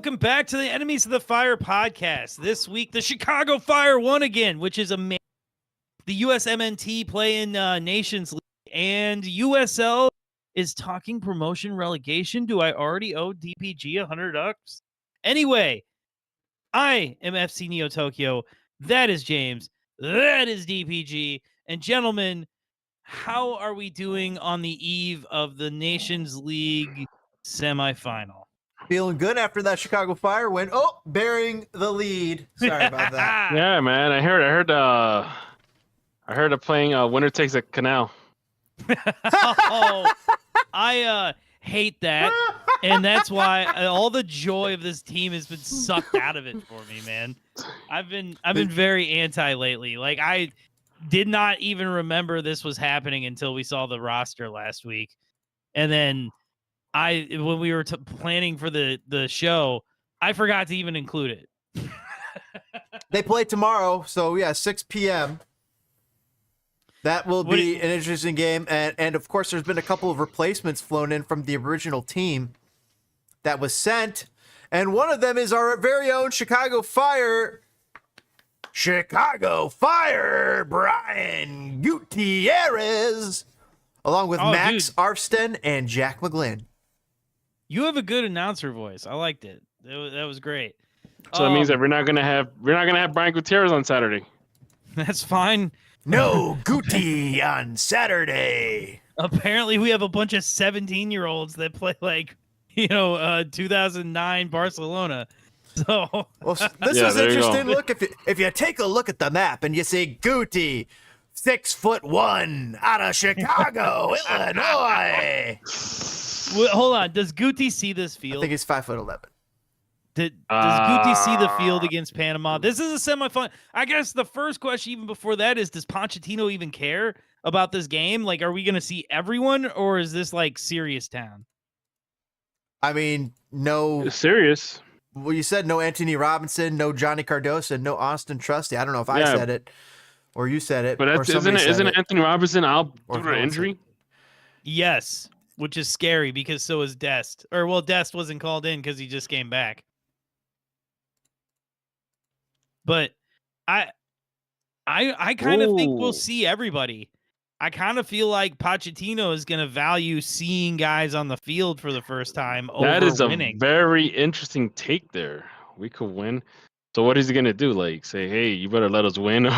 welcome back to the Enemies of the Fire podcast. This week, the Chicago Fire won again, which is amazing. The USMNT playing Nations League, and USL is talking promotion relegation. Do I already owe DPG $100? Anyway, I am FC Neo Tokyo. That is James. That is DPG. And gentlemen, how are we doing on the eve of the Nations League semifinal? Feeling good after that Chicago Fire win. Oh, bearing the lead. Sorry about that. Yeah, man. I heard they're playing Winner Takes a Canal. Oh, I hate that, and that's why all the joy of this team has been sucked out of it for me, man. I've been very anti lately. Like, I did not even remember this was happening until we saw the roster last week, and then when we were planning for the show, I forgot to even include it. They play tomorrow, so yeah, 6 p.m. That will be an interesting game. And of course, there's been a couple of replacements flown in from the original team that was sent. And one of them is our very own Chicago Fire, Brian Gutierrez, along with Max Arfsten and Jack McGlynn. You have a good announcer voice. I liked it. That was great. So that means that we're not gonna have Brian Gutierrez on Saturday. That's fine. No Guti on Saturday. Apparently, we have a bunch of 17-year-olds that play 2009 Barcelona. So, well, this is interesting. Look, if you take a look at the map and you see Guti, 6'1" out of Chicago, Illinois. Well, hold on. Does Guti see this field? I think he's 5'11". Does Guti see the field against Panama? This is a semifinal. I guess the first question, even before that, is: does Pochettino even care about this game? Like, are we going to see everyone, or is this like Serious Town? I mean, no. It's serious. Well, you said no Anthony Robinson, no Johnny Cardoso, no Austin Trusty. I don't know if I said it or you said it. But isn't Anthony Robinson out due to injury? Yes, which is scary because so is Dest. Dest wasn't called in because he just came back. But I kind of think we'll see everybody. I kind of feel like Pochettino is going to value seeing guys on the field for the first time over winning. That is a very interesting take there. We could win. So what is he going to do? Like, say, hey, you better let us win?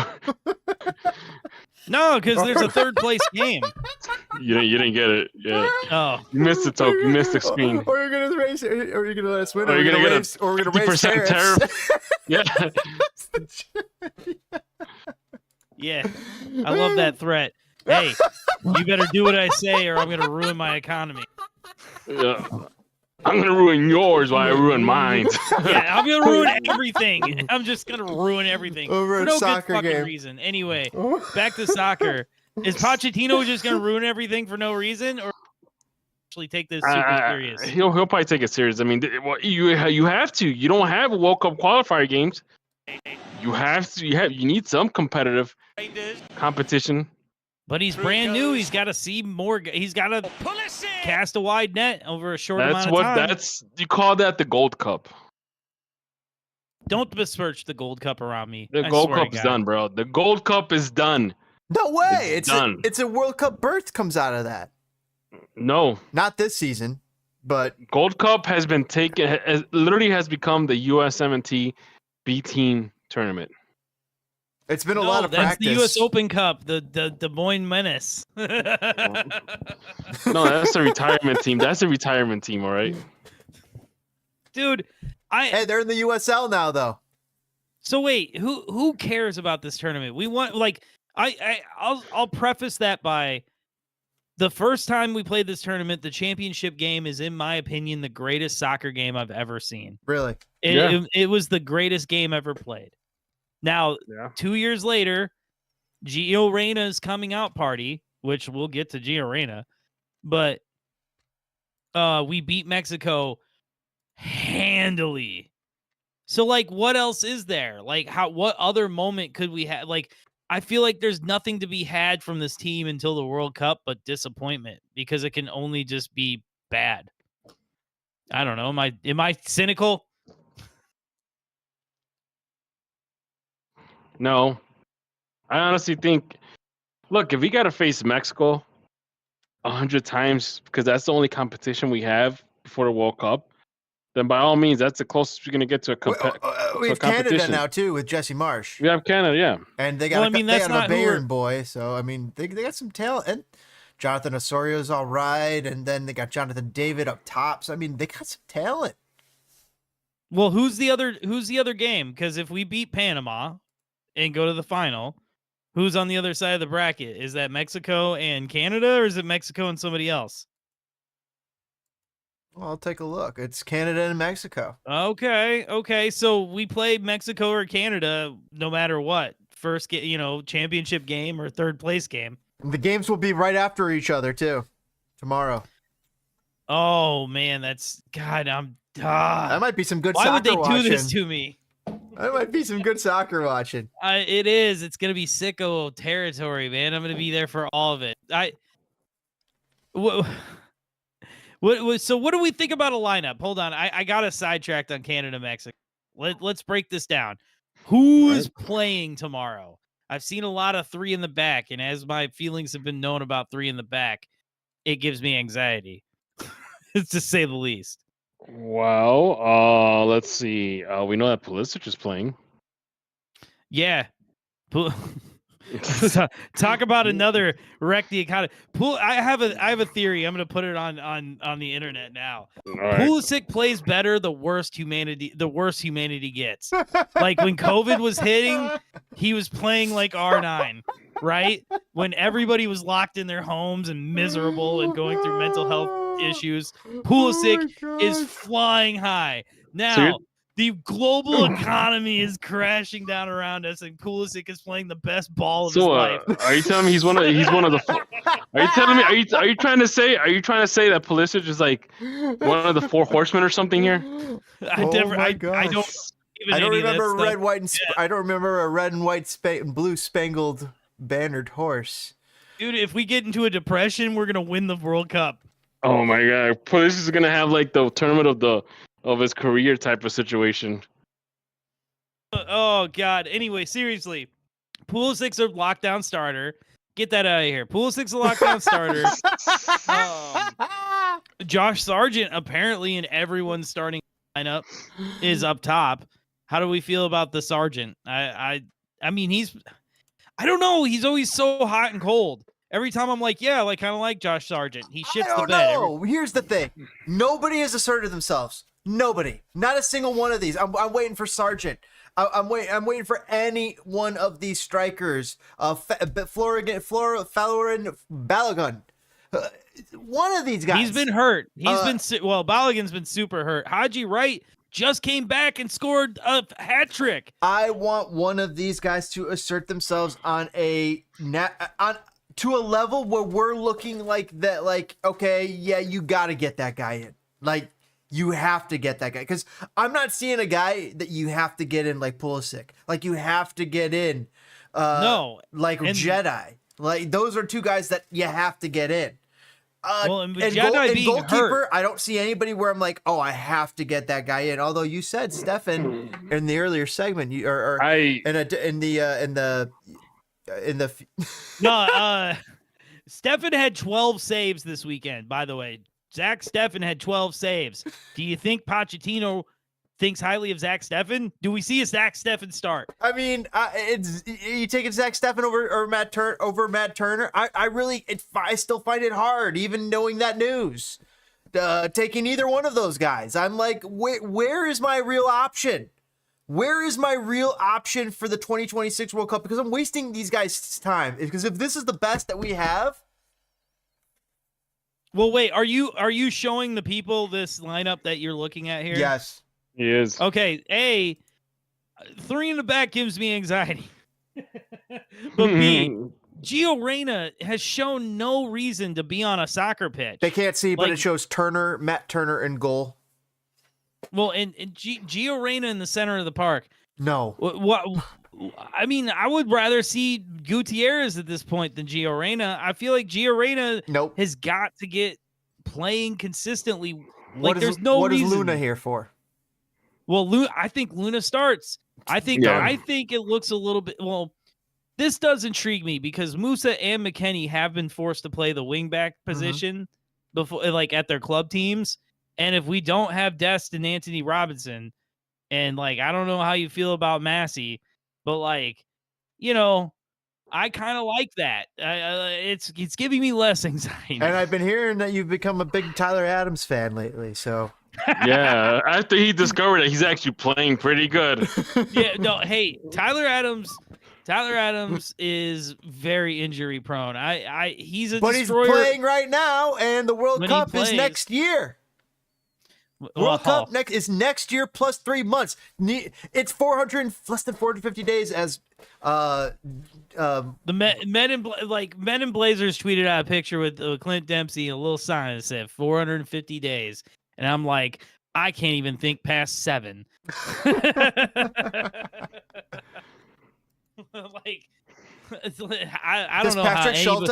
No, because there's a third place game. You didn't get it. Yeah. Oh, you missed it, Toke. You missed the screen. Or you're gonna raise, or you're gonna let us win, or you're gonna raise, or we're gonna raise tariffs. Yeah. Yeah. I love that threat. Hey, you better do what I say, or I'm gonna ruin my economy. Yeah. I'm going to ruin yours while I ruin mine. Yeah, I'm going to ruin everything. I'm just going to ruin everything. Over for no soccer good fucking game. reason. Anyway, back to soccer. Is Pochettino just going to ruin everything for no reason, or actually take this super serious? He'll probably take it serious. I mean, you have to. You don't have World Cup qualifier games. You have to. You need some competitive competition. But he's brand new. He's got to see more. He's got to cast a wide net over a short amount of time. You call that the Gold Cup. Don't besmirch the Gold Cup around me. The Gold Cup is done, bro. The Gold Cup is done. No way. It's done. It's a World Cup berth comes out of that. No. Not this season, but Gold Cup has been taken. Literally has become the USMNT B team tournament. It's been a lot of practice. That's the U.S. Open Cup, the Des Moines Menace. No, that's the retirement team. That's the retirement team, all right? Dude, hey, they're in the USL now, though. So wait, who cares about this tournament? We want I'll preface that by the first time we played this tournament, the championship game is, in my opinion, the greatest soccer game I've ever seen. Really? It was the greatest game ever played. Now, 2 years later, Gio Reyna's coming out party, which we'll get to Gio Reyna, but we beat Mexico handily. So, what else is there? What other moment could we have? I feel like there's nothing to be had from this team until the World Cup but disappointment, because it can only just be bad. I don't know. Am I cynical? No, I honestly think. Look, if we got to face Mexico 100 times because that's the only competition we have before the World Cup, then by all means, that's the closest we're gonna get to We have Canada now too with Jesse Marsh. We have Canada, yeah, and they got they got a Bayern boy. So I mean, they got some talent. And Jonathan Osorio's all right, and then they got Jonathan David up top. So I mean, they got some talent. Well, who's the other game? Because if we beat Panama and go to the final, who's on the other side of the bracket? Is that Mexico and Canada, or is it Mexico and somebody else? Well, I'll take a look. It's Canada and Mexico. Okay. So we play Mexico or Canada no matter what. First, championship game or third place game. The games will be right after each other too, tomorrow. Oh man, that's God. That might be some good. Why would they watching. do this to me? That might be some good soccer watching. It is. It's gonna be sicko territory, man. I'm gonna be there for all of it. So what do we think about a lineup? Hold on, I got us sidetracked on Canada, Mexico. Let's break this down. Who is playing tomorrow? I've seen a lot of 3 in the back, and as my feelings have been known about 3 in the back, it gives me anxiety, to say the least. Well, let's see. We know that Pulisic is playing. Yeah. Talk about another wreck the economy. I have a theory. I'm going to put it on the internet now. Right. Pulisic plays better the worse humanity gets. Like when COVID was hitting, he was playing like R9, right? When everybody was locked in their homes and miserable and going through mental health issues, Pulisic is flying high. Now, the global economy is crashing down around us, and Pulisic is playing the best ball of his life. Are you telling me he's one of the? Are you telling me? Are you trying to say that Pulisic is like one of the 4 horsemen or something here? I don't remember red, white, and I don't remember a red and white and blue spangled bannered horse. Dude, if we get into a depression, we're gonna win the World Cup. Oh my God, Pulisic is gonna have like the tournament of his career type of situation. Oh God. Anyway, seriously, Pulisic's a lockdown starter. Get that out of here. Pulisic's a lockdown starter. Josh Sargent apparently in everyone's starting lineup is up top. How do we feel about the Sargent? I mean I don't know. He's always so hot and cold. Every time I'm like, yeah, kind of like Josh Sargent. He shits the bed. No, here's the thing. Nobody has asserted themselves. Nobody. Not a single one of these. I'm waiting for Sargent. I'm waiting for any one of these strikers. Florin Balogun. One of these guys. He's been hurt. Balogun's been super hurt. Haji Wright just came back and scored a hat trick. I want one of these guys to assert themselves to a level where we're looking like that. Like, okay, yeah, you got to get that guy in. Like, you have to get that guy, because I'm not seeing a guy that you have to get in like Pulisic. Like, you have to get in. Jedi. Like, those are 2 guys that you have to get in. And Jedi being goalkeeper, hurt, I don't see anybody where I'm like, oh, I have to get that guy in. Although you said Steffan in the earlier segment, Steffan had 12 saves this weekend. By the way, Zack Steffan had 12 saves. Do you think Pochettino thinks highly of Zack Steffan? Do we see a Zack Steffan start? I mean, you taking Zack Steffan over Matt Turner? I still find it hard, even knowing that news. Taking either one of those guys, I'm like, where is my real option? Where is my real option for the 2026 World Cup? Because I'm wasting these guys' time. Because if this is the best that we have. Well, wait, are you showing the people this lineup that you're looking at here? Yes. He is. Okay, 3 in the back gives me anxiety. But B, Gio Reyna has shown no reason to be on a soccer pitch. They can't see, but it shows Matt Turner in goal. Well, and Gio Reyna in the center of the park. No. What? I mean, I would rather see Gutierrez at this point than Gio Reyna. I feel like Gio Reyna has got to get playing consistently. Like, there's no reason. What is Luna here for? Well, I think Luna starts. I think Yeah. I think it looks a little bit well. This does intrigue me because Musa and McKennie have been forced to play the wingback position before, like at their club teams. And if we don't have Dest and Anthony Robinson, and like I don't know how you feel about Massey, but like I kind of like that. It's giving me less anxiety. And I've been hearing that you've become a big Tyler Adams fan lately. So Yeah, after he discovered that he's actually playing pretty good. Yeah, no, hey, Tyler Adams is very injury prone. He's a but destroyer. he's playing right now, and the World When he Cup is plays- next year. World Cup is next year plus 3 months. It's less than 450 days as the Men in Blazers tweeted out a picture with Clint Dempsey and a little sign that said 450 days, and I'm like, I can't even think past 7. Like, I don't know Patrick how Schulte,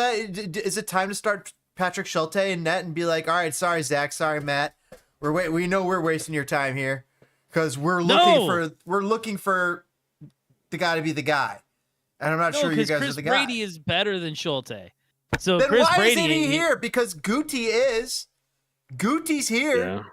is it time to start Patrick Schulte in net and be like, all right, sorry Zach, sorry Matt, we know we're wasting your time here because we're looking for the guy to be the guy, and I'm not sure you guys Chris are the guy. Brady is better than Schulte. So Then Chris why Brady isn't he here? Because Guti's here. Yeah.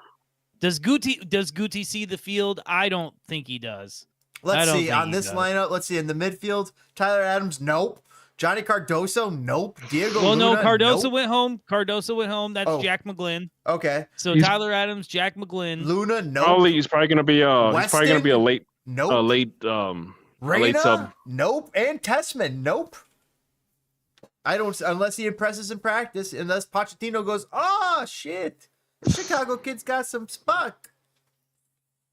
Does Guti see the field? I don't think he does. Let's see on this lineup. Let's see in the midfield. Tyler Adams, nope. Johnny Cardoso, nope. Diego Luna, no, Cardoso nope. went home. That's Jack McGlynn. Okay. So Tyler Adams, Jack McGlynn. Luna, nope. Probably he's probably gonna be a late nope. late Reyna, sub. Nope. And Tessman, nope. I don't unless he impresses in practice, unless Pochettino goes, oh shit. The Chicago kid's got some spuck.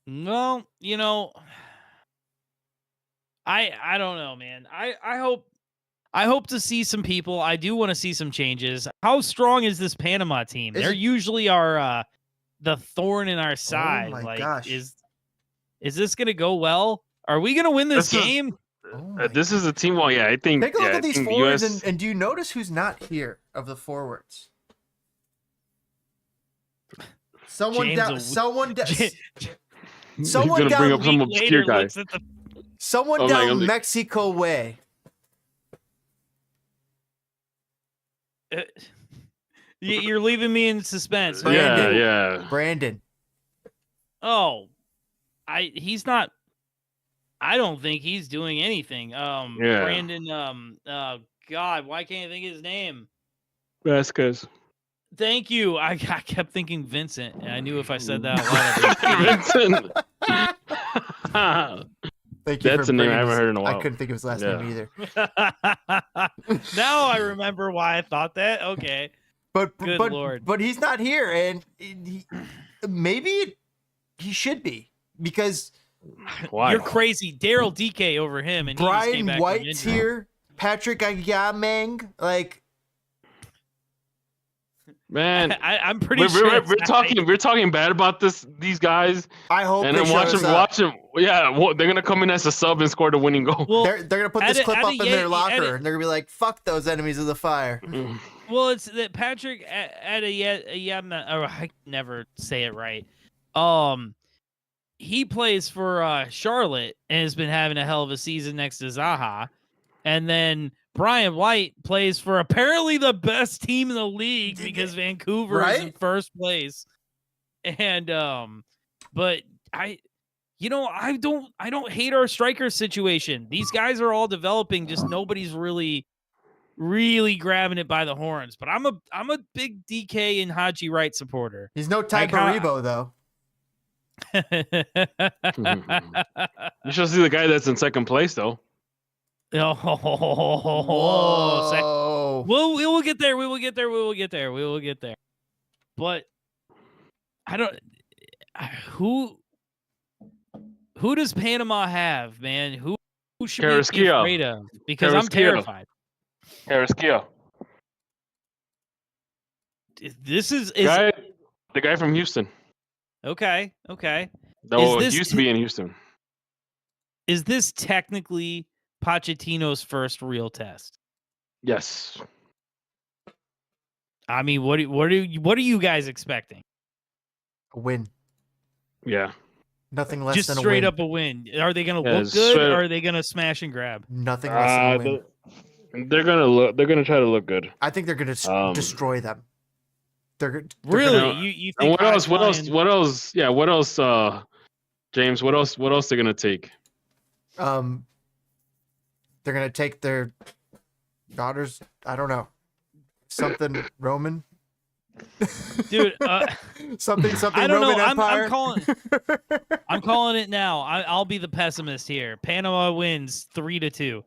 Well, I don't know, man. I hope to see some people. I do want to see some changes. How strong is this Panama team? They're usually our the thorn in our side. Oh my gosh. Is this gonna go well? Are we gonna win this game? This is a team. Well, yeah, I think. Take a look at these forwards, US... and do you notice who's not here of the forwards? Someone James down. a- Someone down. He's Someone gonna bring down. up some obscure guy. Someone down Mexico way. You're leaving me in suspense. Brandon. Yeah. Brandon. Oh, he's not. I don't think he's doing anything. Brandon. God, why can't I think of his name? Vasquez. Thank you. I kept thinking Vincent, and I knew if I said that out loud. Vincent. Thank you. That's a name I haven't heard in a while. I couldn't think of his last name either. Now I remember why I thought that. Okay. But Good but Lord. but he's not here, and maybe he should be because Why? You're crazy. Daryl DK over him, and he just came Brian back from White's injury. here. Patrick Ayamang, like Man, I'm pretty we're, sure we're talking bad about these guys, I hope and they then watch them. Yeah, they're gonna come in as a sub and score the winning goal. Well, they're gonna put this clip up in their locker, and they're gonna be like, "Fuck those enemies of the fire." Well, it's that Patrick or I never say it right. He plays for Charlotte and has been having a hell of a season next to Zaha, and then Brian White plays for apparently the best team in the league because Vancouver is in first place. And but I don't hate our striker situation. These guys are all developing, just nobody's really grabbing it by the horns. But I'm a big DK and Haji Wright supporter. He's no Ty Baribo though. You should see the guy that's in second place though. Whoa. We will get there. We will get there. But I don't. Who does Panama have, man? Who should we be afraid of? Because I'm terrified. Carrasquillo. This is the guy from Houston. Okay. Though it used to be in Houston. Is this technically Pochettino's first real test? Yes. I mean, what are you guys expecting? A win. Yeah. Nothing less Just than straight a win. up a win. Are they going to Yeah, look good, straight- or are they going to smash and grab? Nothing less than a win. They're gonna try to look good. I think they're going to destroy them. They're Really? Gonna, You And think what else? high-flying- What else? Yeah, what else? James, what else? What else they're gonna take? they're going to take their daughters. I don't know. Something Roman. Dude, something I don't Roman know. Empire. I'm calling it now. I'll be the pessimist here. Panama wins 3-2.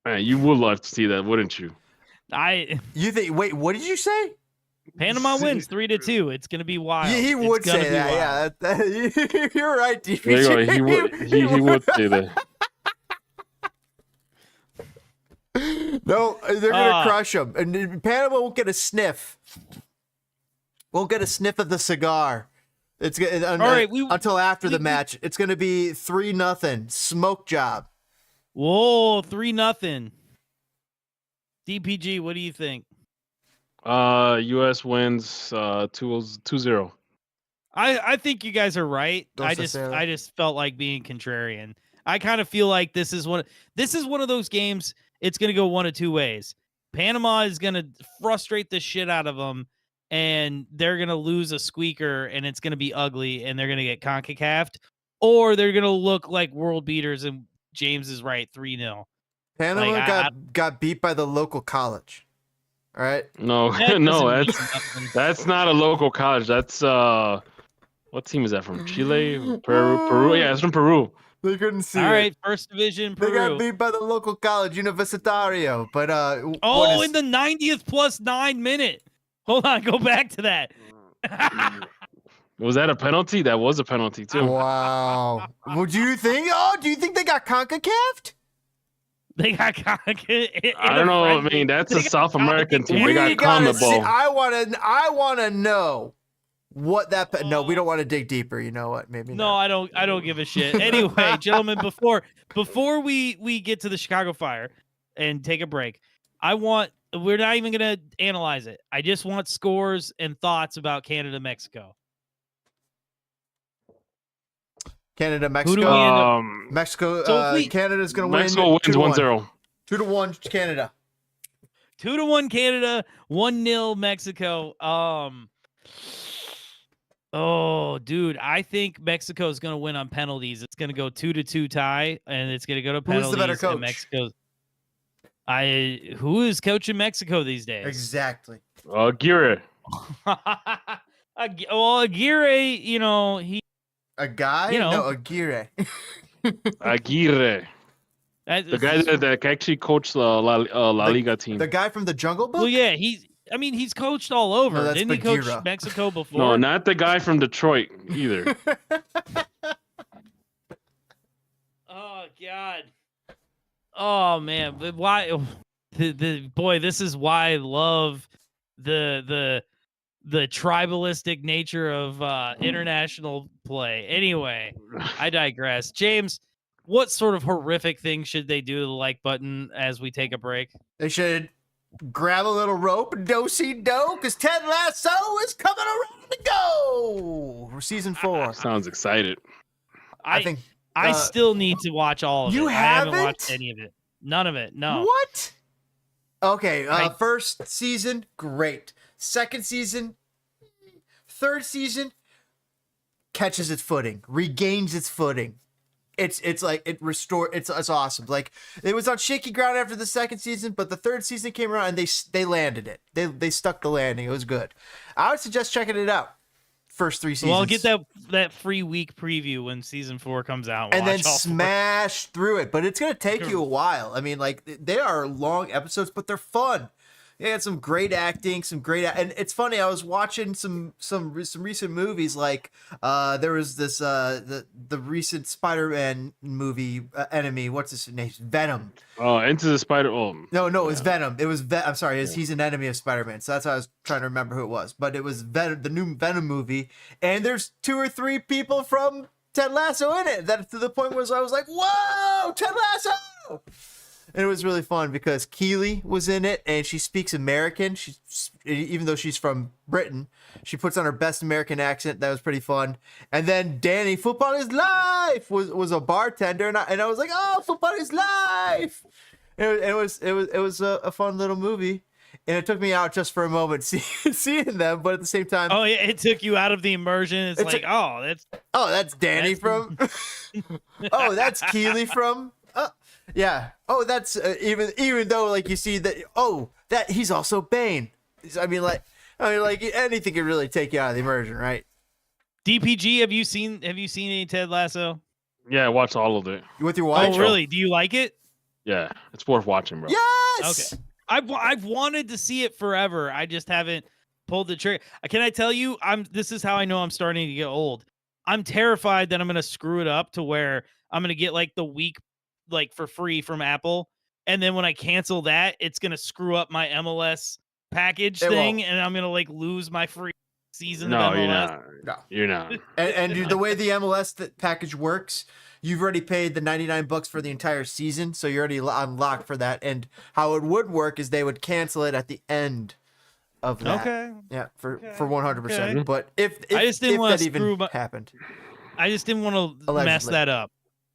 Man, you would love to see that, wouldn't you? You think? Wait, what did you say? Panama wins 3-2. It's gonna be wild. He would It's gonna say be that. wild. Yeah, you're right, There you go. DPJ. He would say that. No, they're gonna crush them, and Panama won't get a sniff. Won't get a sniff of the cigar. It's all right. Until after the match. It's gonna be 3-0 smoke job. Whoa, 3-0. DPG, what do you think? US wins 2-0. I think you guys are right. Dos I a cero. just felt like being contrarian. I kind of feel like this is one of those games. It's going to go one of two ways. Panama is going to frustrate the shit out of them, and they're going to lose a squeaker, and it's going to be ugly, and they're going to get Concacaf'd, or they're going to look like world beaters, and James is right, 3-0. Panama Like, got beat by the local college. All right. No, That no, doesn't mean nothing. that's not a local college. That's what team is that from? Chile, Peru. Yeah, it's from Peru. They couldn't see All it. right, first division, They got Peru. beat by the local college, Universitario. But Oh, in the 90th plus 9 minute. Hold on, go back to that. Was that a penalty? That was a penalty too. wow. What do you think? Oh, do you think they got Concacaf? They got I don't know. I mean, that's a South American team. They got CONMEBOL. I wanna know what that. No, we don't want to dig deeper. You know what? Maybe No, not. I don't give a shit. Anyway, gentlemen, before we get to the Chicago Fire and take a break, we're not even gonna analyze it. I just want scores and thoughts about Canada, Mexico. Canada, Who do we Mexico. end up? Mexico. So if we- Canada's gonna win. Mexico wins 1-0. 2-1 Canada. 2-1 Canada, 1-0 Mexico. Oh, dude, I think Mexico is going to win on penalties. It's going to go 2-2 tie, and it's going to go to penalties. Who's the better and coach? Mexico's. Who is coaching Mexico these days? Exactly. Aguirre. Well, Aguirre, he. A guy? No, Aguirre. Aguirre. The guy that actually coached the La Liga team. The guy from the Jungle Book? Well, yeah, he's coached all over. No, that's Didn't he coach Bagheera. Mexico before? No, not the guy from Detroit either. Oh God. Oh man, but why? Boy, this is why I love the tribalistic nature of international play. Anyway, I digress. James, what sort of horrific thing should they do to the like button as we take a break? They should grab a little rope and do-si-do, because Ted Lasso is coming around to go for season 4. Sounds excited. I think. I still need to watch all of it. You I haven't haven't? watched any of it. None of it. No. What? Okay, first season, great. Second season, third season, catches its footing, regains its footing. It's like it restored. It's awesome. Like it was on shaky ground after the second season, but the third season came around and they landed it. They stuck the landing. It was good. I would suggest checking it out. First 3 seasons. Well, I'll get that free week preview when season 4 comes out. And then Watch all 4. smash through it. But it's gonna take you a while. I mean, like they are long episodes, but they're fun. They had some great acting, and it's funny. I was watching some recent movies. Like there was this the recent Spider-Man movie, Enemy. What's his name? Venom. Oh, Into the Spider. Oh, No, it was Venom. It was I'm sorry. He's an enemy of Spider-Man. So that's how I was trying to remember who it was. But it was Venom, the new Venom movie, and there's 2 or 3 people from Ted Lasso in it. That to the point where I was like, "Whoa, Ted Lasso!" And it was really fun because Keely was in it, and she speaks American. Even though she's from Britain, she puts on her best American accent. That was pretty fun. And then Danny, Football is Life, was a bartender, and I was like, oh, Football is Life. It was a fun little movie, and it took me out just for a moment seeing them, but at the same time, oh yeah, it took you out of the immersion. It's like, that's Danny from, oh, that's Keely from. Yeah. Oh, that's even though like you see that. Oh, that he's also Bane. I mean, like anything can really take you out of the immersion, right? DPG, have you seen any Ted Lasso? Yeah, I watched all of it. With your wife? Oh, really? Do you like it? Yeah, it's worth watching, bro. Yes. Okay. I've wanted to see it forever. I just haven't pulled the trigger. Can I tell you? This is how I know I'm starting to get old. I'm terrified that I'm gonna screw it up to where I'm gonna get like the week like for free from Apple, and then when I cancel that, it's gonna screw up my MLS package thing, and I'm gonna like lose my free season of MLS. You're not. And the way the MLS package works, you've already paid the $99 for the entire season, so you're already unlocked for that. And how it would work is they would cancel it at the end of that. Okay. Yeah, for 100%. Okay. But if I just didn't want to even happened, I just didn't want to mess that up.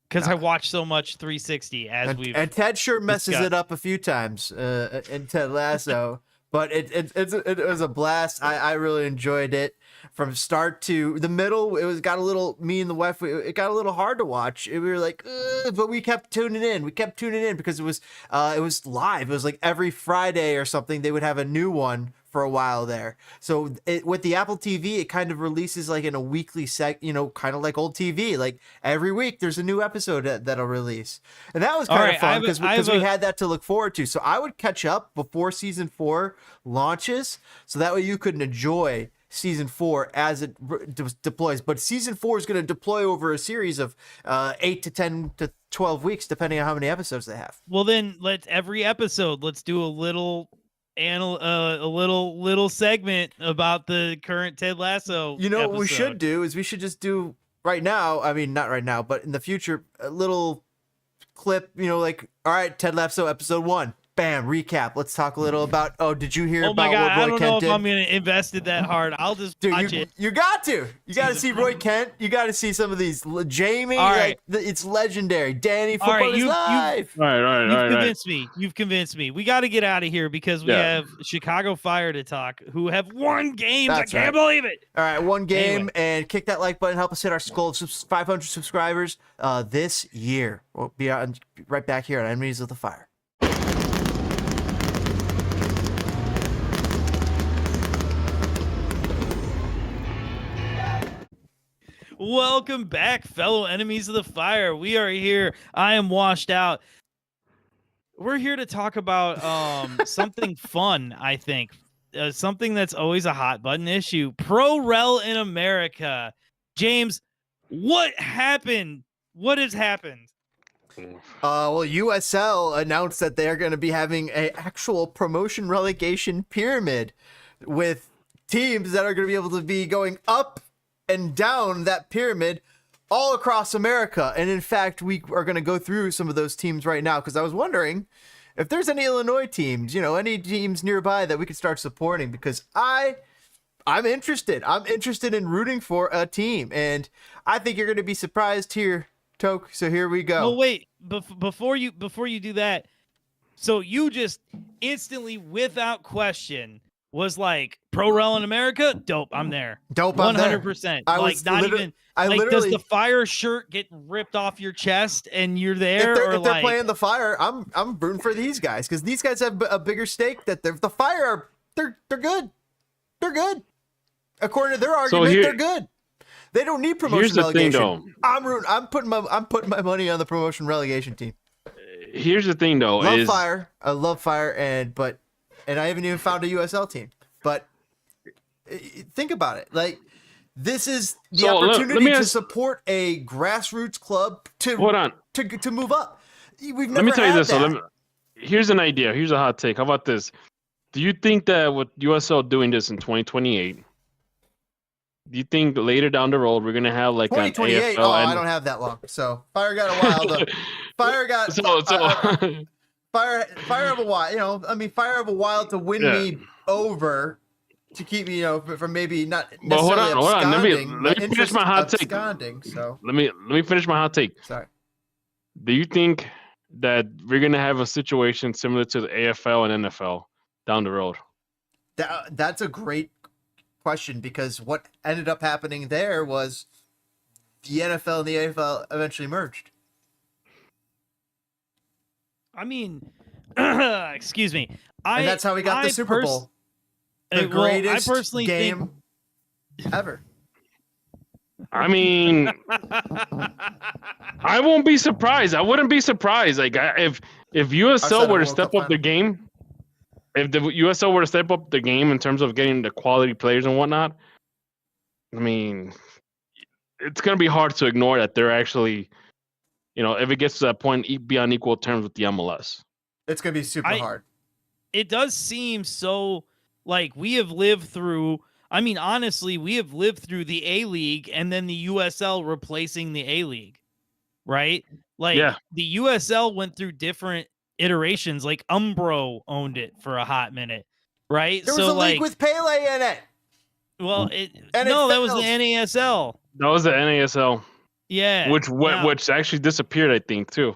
Because I watched so much 360 and Ted sure messes discussed. it up a few times in Ted Lasso, but it was a blast. I really enjoyed it from start to the middle. It got a little, me and the wife, it got a little hard to watch. We were like, but we kept tuning in. We kept tuning in because it was live. It was like every Friday or something. They would have a new one for a while there. So with the Apple TV, it kind of releases like in a weekly kind of like old TV. Like every week there's a new episode that'll release. And that was kind of fun because we had that to look forward to. So I would catch up before season 4 launches. So that way you could enjoy season 4 as it deploys. But season 4 is going to deploy over a series of 8 to 10 to 12 weeks, depending on how many episodes they have. Well, then let's do a little little segment about the current Ted Lasso. You know episode. what we should do is we should just do right now. I mean, not right now, but in the future, a little clip. Like, all right, Ted Lasso episode 1. Bam, recap. Let's talk a little about. Oh, did you hear about what Roy Kent did? I don't know if I'm gonna invest it that hard. I'll just watch it. You got to. You got to see Roy Kent. You got to see some of these. Jamie, all right. It's legendary. Danny, Football is Live. All right. You've convinced me. We got to get out of here because we have Chicago Fire to talk, who have won games. I can't believe it. All right, one game, and kick that like button. Help us hit our goal of 500 subscribers this year. We'll be right back here on Enemies of the Fire. Welcome back, fellow enemies of the fire. We are here. I am washed out. We're here to talk about something fun, I think. Something that's always a hot button issue. Pro Rel in America. James, what happened? What has happened? Well, USL announced that they're going to be having an actual promotion relegation pyramid with teams that are going to be able to be going up and down that pyramid all across America. And in fact, we are going to go through some of those teams right now because I was wondering if there's any Illinois teams, any teams nearby that we could start supporting, because I'm interested. I'm interested in rooting for a team, and I think you're going to be surprised here, Toke. So here we go. Oh, wait, before you do that, so you just instantly, without question, was like, Pro Rel in America? Dope, I'm there. Dope, 100%. Like, not even. Does the Fire shirt get ripped off your chest and you're there? If they're playing the Fire, I'm rooting for these guys because these guys have a bigger stake. That the Fire they're good. They're good. According to their argument, they're good. They don't need promotion relegation. Thing, though. I'm putting my money on the promotion relegation team. Here's the thing, though. Fire. I love Fire, and I haven't even found a USL team. But think about it. Like, this is the opportunity to support a grassroots club to move up. We've never let me tell you this. that. So here's an idea. Here's a hot take. How about this? Do you think that with USL doing this in 2028, do you think later down the road we're gonna have like an AFL? I don't have that long. So Fire got a while. Fire got Fire of a while. Fire of a while to win me over, to keep me, from maybe not necessarily absconding. Let me finish my hot take. So let me finish my hot take. Sorry. Do you think that we're gonna have a situation similar to the AFL and NFL down the road? That's a great question, because what ended up happening there was the NFL and the AFL eventually merged. I mean, excuse me. And that's how we got the Super Bowl. The greatest I personally game ever. I mean, I won't be surprised. I wouldn't be surprised. Like, if USL were to step up their game, if the USL were to step up the game in terms of getting the quality players and whatnot, I mean, it's going to be hard to ignore that they're actually, if it gets to that point, be on equal terms with the MLS. It's going to be super hard. It does seem so, like, we have lived through, honestly, we have lived through the A-League and then the USL replacing the A-League, right? Like, the USL went through different iterations. Like, Umbro owned it for a hot minute, right? There was a league with Pele in it. Well, that was the NASL. That was the NASL. Yeah. Which actually disappeared, I think, too.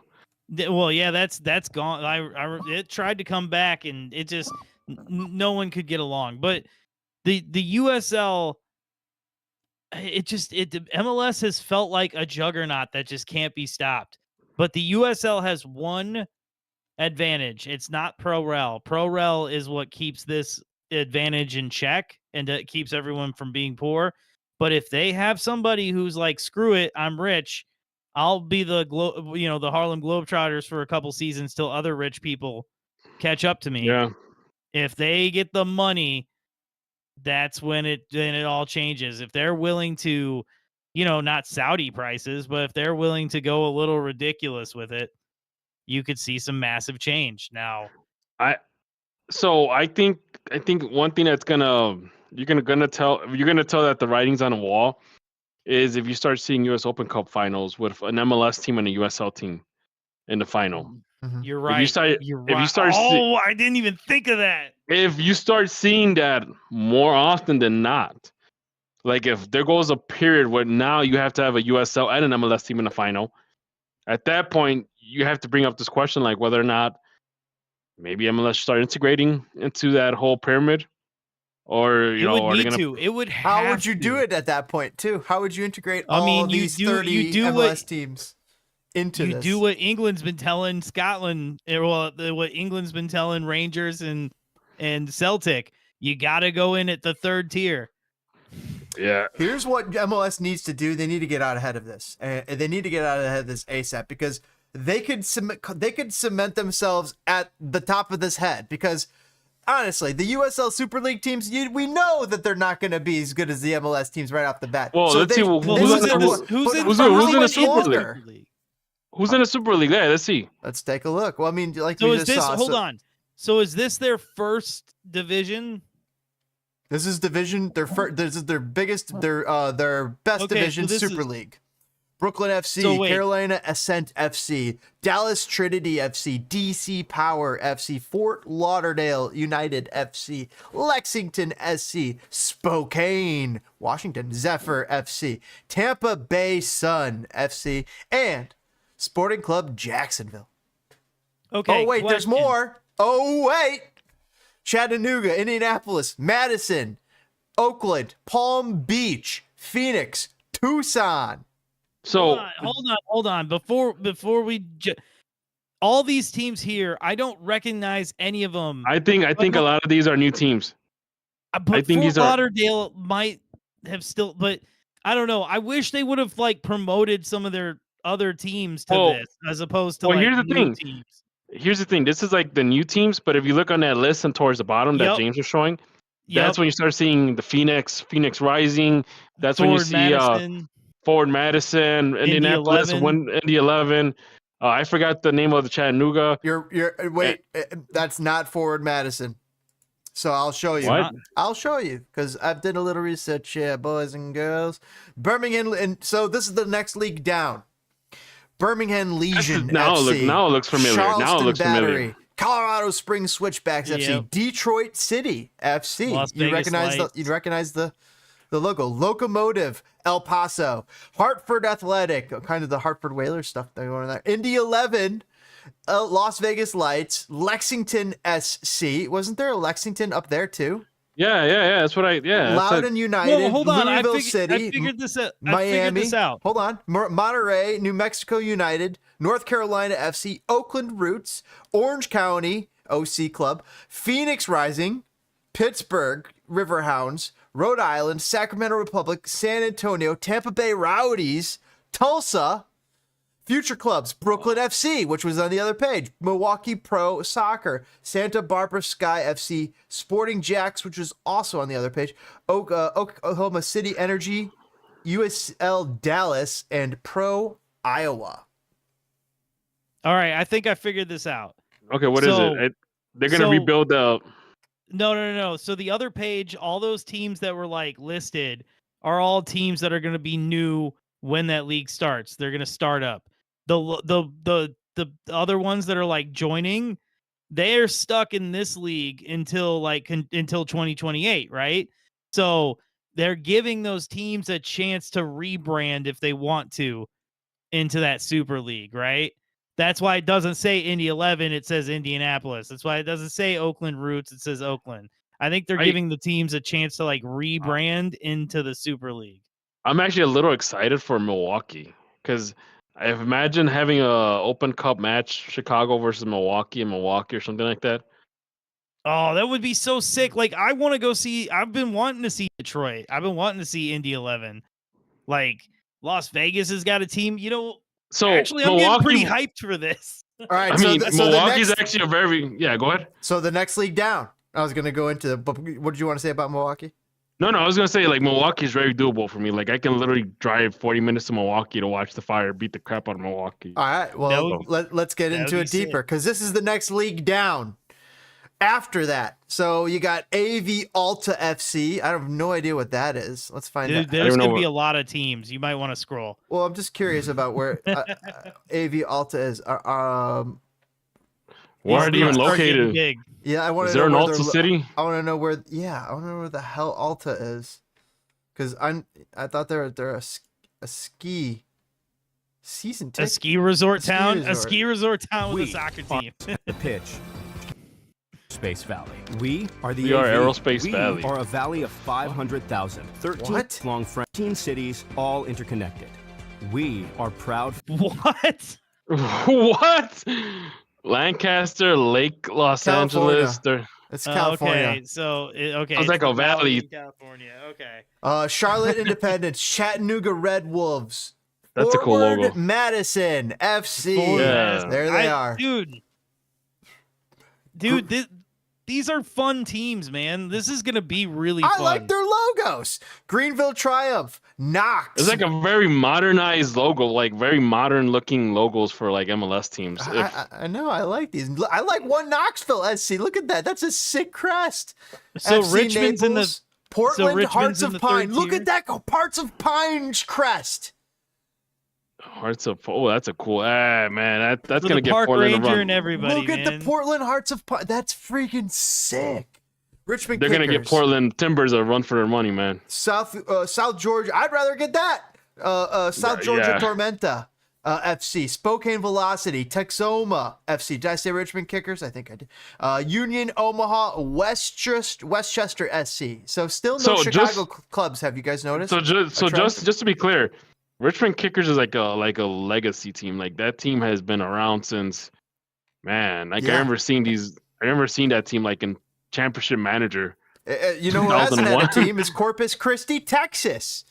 Well, yeah, that's gone. It tried to come back, and it just no one could get along. But the USL, the MLS has felt like a juggernaut that just can't be stopped. But the USL has one advantage. It's not Pro-Rel. Pro-Rel is what keeps this advantage in check, and it keeps everyone from being poor. But if they have somebody who's like, screw it, I'm rich, I'll be the Harlem Globetrotters for a couple seasons till other rich people catch up to me. Yeah. If they get the money, that's when it all changes. If they're willing to, not Saudi prices, but if they're willing to go a little ridiculous with it, you could see some massive change. Now, I think one thing that's you're gonna tell that the writing's on the wall is if you start seeing U.S. Open Cup finals with an MLS team and a USL team in the final. Mm-hmm. You're right. I didn't even think of that. If you start seeing that more often than not, like if there goes a period where now you have to have a USL and an MLS team in the final, at that point you have to bring up this question, like whether or not maybe MLS start integrating into that whole pyramid. Or how would you do it at that point too? How would you integrate all these 30 MLS teams into this? You do what England's been telling Scotland, what England's been telling Rangers and Celtic. You got to go in at the third tier. Yeah. Here's what MLS needs to do. They need to get out ahead of this. They need to get out ahead of this ASAP, because they could cement themselves at the top of this head, because honestly, the USL Super League teams, we know that they're not going to be as good as the MLS teams right off the bat. Well, so let's see. Who's in the Super League? Who's in the Super League? Yeah, let's see. Let's take a look. Well, like so we is just this, saw. Hold on. So is this their first division? This is division. This is their biggest, their best division, Super League. Brooklyn FC, Carolina Ascent FC, Dallas Trinity FC, DC Power FC, Fort Lauderdale United FC, Lexington SC, Spokane, Washington Zephyr FC, Tampa Bay Sun FC, and Sporting Club Jacksonville. Okay. Oh, wait, there's more. Oh, wait. Chattanooga, Indianapolis, Madison, Oakland, Palm Beach, Phoenix, Tucson. So hold on. Before we, all these teams here, I don't recognize any of them. I think a lot of these are new teams. But I think Fort Lauderdale might have still, but I don't know. I wish they would have promoted some of their other teams to this as opposed to here's the thing. teams. Here's the thing. This is like the new teams, but if you look on that list and towards the bottom that James was showing, that's when you start seeing the Phoenix Rising. That's when you see Forward Madison, Indianapolis, Indy 11. I forgot the name of the Chattanooga. That's not Forward Madison. So I'll show you. What? I'll show you because I've did a little research here, boys and girls. Birmingham, and so this is the next league down. Birmingham Legion now FC. Now it looks familiar. Charleston Now it looks Battery, familiar. Colorado Springs Switchbacks FC, Yep. Detroit City FC. Las You Vegas recognize Lights. the logo. Locomotive El Paso, Hartford Athletic, kind of the Hartford Whalers stuff going on there. Indy 11, Las Vegas Lights, Lexington SC. Wasn't there a Lexington up there too? Yeah. That's what Loudoun United, Well, hold on. Louisville I City, figured this out. Miami. Hold on. Monterey, New Mexico United, North Carolina FC, Oakland Roots, Orange County OC Club, Phoenix Rising, Pittsburgh Riverhounds, Rhode Island, Sacramento Republic, San Antonio, Tampa Bay Rowdies, Tulsa, Future Clubs, Brooklyn FC, which was on the other page, Milwaukee Pro Soccer, Santa Barbara Sky FC, Sporting Jacks, which was also on the other page, Oklahoma City Energy, USL Dallas, and Pro Iowa. All right, I think I figured this out. Okay, what is it? They're gonna rebuild the. No. So the other page, all those teams that were like listed are all teams that are going to be new when that league starts. They're going to start up. The other ones that are like joining, they're stuck in this league until until 2028, right? So they're giving those teams a chance to rebrand if they want to into that Super League, right? That's why it doesn't say Indy 11, it says Indianapolis. That's why it doesn't say Oakland Roots, it says Oakland. I think they're giving the teams a chance to like rebrand into the Super League. I'm actually a little excited for Milwaukee because I imagine having a Open Cup match, Chicago versus Milwaukee in Milwaukee or something like that. Oh, that would be so sick. Like, I want to go see, I've been wanting to see Detroit. I've been wanting to see Indy 11. Like, Las Vegas has got a team, So actually, I'm getting pretty hyped for this. All right, I mean, Milwaukee's actually a very go ahead. So the next league down, I was going to go into. But what did you want to say about Milwaukee? No, I was going to say like Milwaukee's very doable for me. Like I can literally drive 40 minutes to Milwaukee to watch the Fire beat the crap out of Milwaukee. All right, well let's get into it deeper because this is the next league down. After that, so you got AV Alta FC. I have no idea what that is. Let's find out. There's going to be a lot of teams. You might want to scroll. Well, I'm just curious about where AV Alta is. Where are they even located? Yeah, I want to know. Is there an Alta City? I want to know where. Yeah, I want to know where the hell Alta is, because I thought they're a ski season ticket. A ski resort town. A ski resort town with a soccer team. The pitch. Space Valley. We are the Aerospace Valley. We are a valley of 500,000, 13 long 13 cities, all interconnected. We are proud. What? What? Lancaster, Lake Los Angeles. It's California. Okay, so it's like a valley. California. Okay. Charlotte Independence, Chattanooga Red Wolves. That's a cool logo. Madison FC. Yeah. There they are. Dude, these are fun teams, man. This is going to be really fun. I like their logos. Greenville Triumph, Knox. It's like a very modernized logo, like very modern looking logos for like MLS teams. I know. I like these. I like one Knoxville SC. Look at that. That's a sick crest. So FC Richmond's Naples, in the Portland Hearts of Pine. Look at that Hearts of Pine crest. Hearts of that's a cool man. That's gonna get Park Portland Ranger to run. and everybody. Look at the Portland Hearts of Pine. That's freaking sick. Richmond. They're gonna get Portland Timbers a run for their money, man. South Georgia. I'd rather get that. South Georgia Tormenta FC, Spokane Velocity, Texoma FC. Did I say Richmond Kickers? I think I did. Union Omaha, Westchester SC. So still no Chicago clubs. Have you guys noticed? So just to be clear, Richmond Kickers is like a legacy team. Like that team has been around since, man. Like I remember seeing that team like in Championship Manager. You know who hasn't had a team is Corpus Christi, Texas.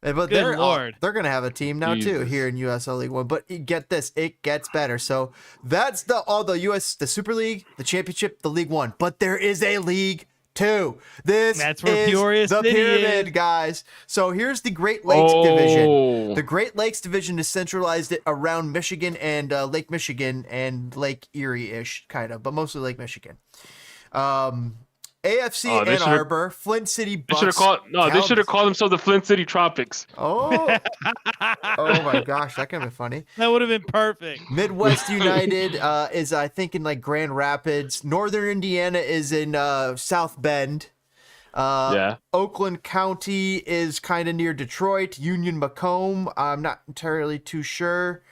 But they're going to have a team now too here in USL League One. But get this, it gets better. So that's the Super League, the Championship, the League One. But there is a League Two. That's where Peoria City is. Pyramid, guys. So here's the Great Lakes Division. The Great Lakes Division is centralized around Michigan and Lake Michigan and Lake Erie-ish, kind of, but mostly Lake Michigan. AFC Oh, they Ann should've- Arbor, Flint City They Bucks. should have called they should have called themselves the Flint City Tropics. Oh, oh my gosh, that could have been funny. That would have been perfect. Midwest United is, I think, in like Grand Rapids. Northern Indiana is in South Bend. Yeah. Oakland County is kind of near Detroit. Union Macomb, I'm not entirely too sure.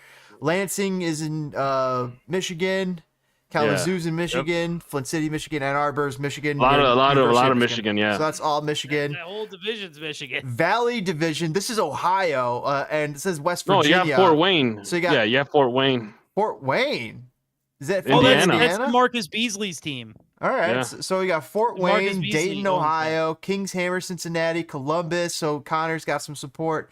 Lansing is in Michigan. Kalamazoo's in Michigan. Flint City, Michigan. Ann Arbor's Michigan. A lot of University Michigan, yeah. So that's all Michigan. That whole division's Michigan. Valley Division. This is Ohio, and it says West No, Virginia. you have Fort Wayne. So you got you have Fort Wayne. Fort Wayne. Is that Oh, that's, Indiana. that's Marcus Beasley's team. All right, Yeah. so we got Fort Marcus Wayne, Beasley Dayton, owns that. Ohio, Kings Hammer, Cincinnati, Columbus. So Connor's got some support.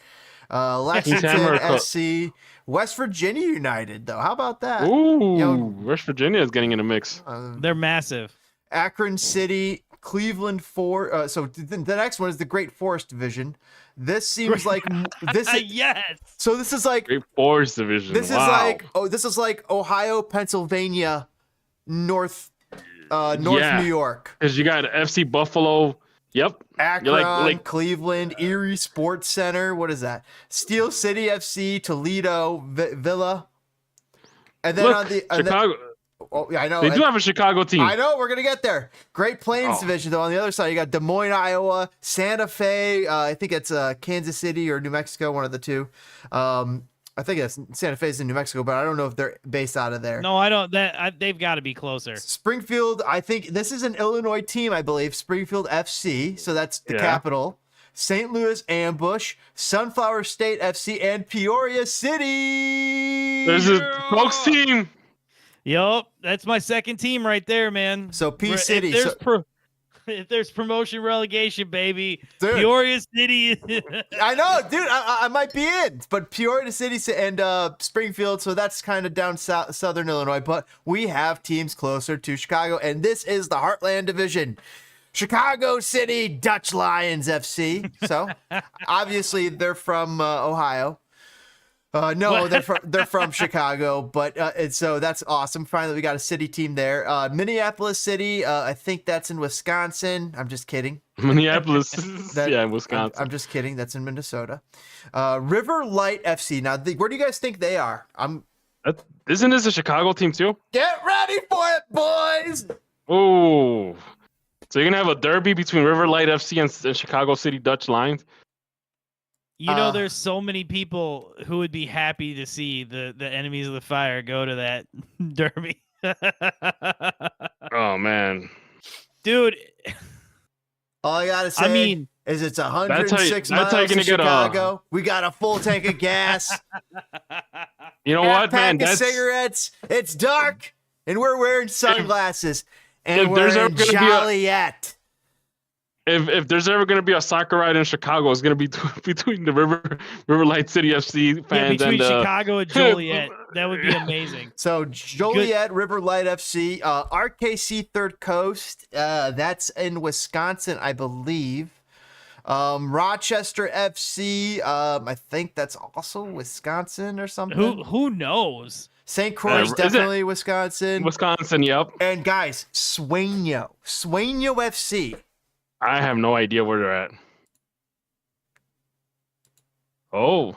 Hammer, Lexington, SC, West Virginia United, though. How about that? Ooh, West Virginia is getting in the mix. They're massive. Akron City, Cleveland so the next one is the Great Forest Division. This seems like this. Yes. So this is like Great Forest Division. this Wow. this is like Ohio, Pennsylvania, North New York. Because you got FC Buffalo. Yep. Akron, You're like Cleveland, Erie Sports Center. What is that? Steel City FC, Toledo, Villa. And then look, on the Chicago. yeah, I know. They do have a Chicago team. I know. We're gonna get there. Great Plains Oh. Division, though. On the other side, you got Des Moines, Iowa, Santa Fe. I think it's Kansas City or New Mexico, one of the two. I think it's Santa Fe's in New Mexico, but I don't know if they're based out of there. No, I don't. They've got to be closer. Springfield, I think this is an Illinois team, I believe. Springfield FC, so that's the capital. St. Louis Ambush, Sunflower State FC, and Peoria City. There's a folks team. Yup, that's my second team right there, man. So P City. If there's promotion relegation, baby, Dude. Peoria City. I know, dude. I might be in, but Peoria City and Springfield, so that's kind of down southern Illinois. But we have teams closer to Chicago, and this is the Heartland Division. Chicago City Dutch Lions FC. So obviously they're from Ohio. No, they're from Chicago, but so that's awesome. Finally, we got a city team there. Minneapolis City, I think that's in Wisconsin. I'm just kidding. Minneapolis. In Wisconsin. I'm just kidding. That's in Minnesota. River Light FC. Now, where do you guys think they are? Isn't this a Chicago team too? Get ready for it, boys. Oh, so you're gonna have a derby between River Light FC and Chicago City Dutch Lions? You know, there's so many people who would be happy to see the enemies of the fire go to that derby. Oh man, dude. All I gotta say is it's 106 miles to Chicago. We got a full tank of gas. You know what, man? Pack of cigarettes. It's dark, and we're wearing sunglasses, and we're in Joliet. If there's ever going to be a soccer ride in Chicago, it's going to be between the River Light City FC fans between and Chicago and Joliet. That would be amazing. So Joliet, River Light FC, RKC Third Coast. That's in Wisconsin, I believe. Rochester FC. I think that's also Wisconsin or something. Who knows? St. Croix, definitely Wisconsin. Wisconsin, yep. And guys, Sueño FC. I have no idea where they're at. Oh.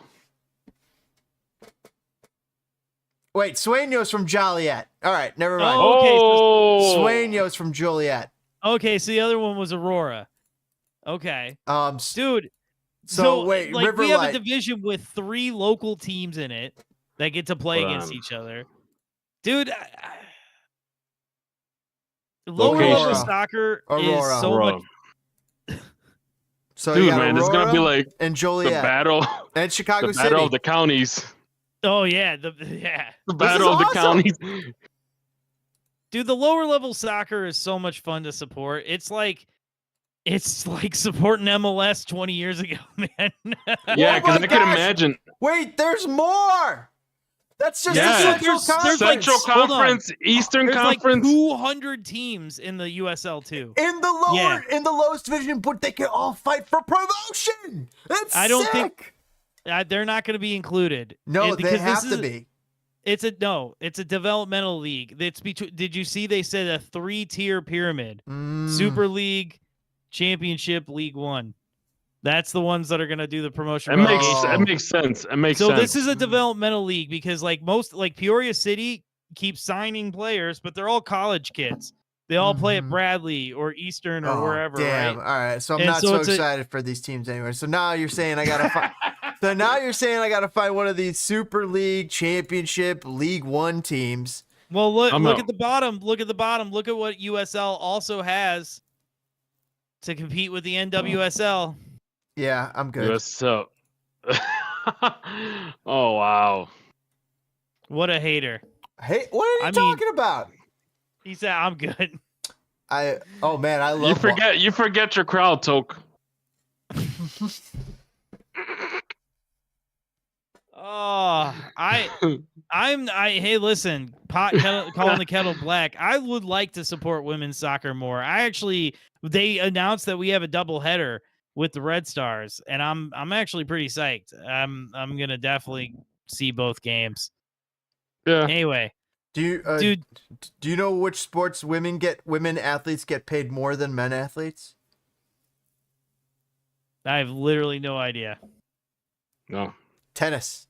Wait, Sueño's from Joliet. All right, never mind. Oh, okay. Sueño's from Joliet. Okay, so the other one was Aurora. Okay. Dude. So wait, like, River we have Light. a division with 3 local teams in it that get to play against each other. Dude, lower level soccer is so much. So dude, man, it's gonna be like and Joliet, the battle, and Chicago the City, battle of the counties. Oh yeah, the battle of the counties. Dude, the lower level soccer is so much fun to support. It's like supporting MLS 20 years ago, man. Yeah, because I can imagine. Wait, there's more. That's just the Central Conference, Eastern Conference. Like 200 teams in the USL too. In the lowest division, but they can all fight for promotion. That's I don't think they're not going to be included. No, they have to be. It's a developmental league. Did you see they said a 3-tier pyramid? Super League, Championship, League One. That's the ones that are going to do the promotion. It makes sense. It makes sense. So this is a developmental league because like Peoria City keeps signing players, but they're all college kids. They all play at Bradley or Eastern or wherever. Damn. Right? All right. So I'm not so excited for these teams anyway. So now you're saying I gotta find. So now you're saying I gotta find one of these Super League, Championship, League One teams. Well, look at the bottom. Look at the bottom. Look at what USL also has to compete with the NWSL. Yeah, I'm good. USL. Oh wow. What a hater. Hey, what are you talking about? He said, "I'm good." Oh man, I love. You forget your crowd, Toke. Hey, listen, calling the kettle black. I would like to support women's soccer more. They announced that we have a doubleheader with the Red Stars, and I'm actually pretty psyched. I'm gonna definitely see both games. Yeah. Anyway, do you know which sports women athletes get paid more than men athletes? I have literally no idea. No. Tennis.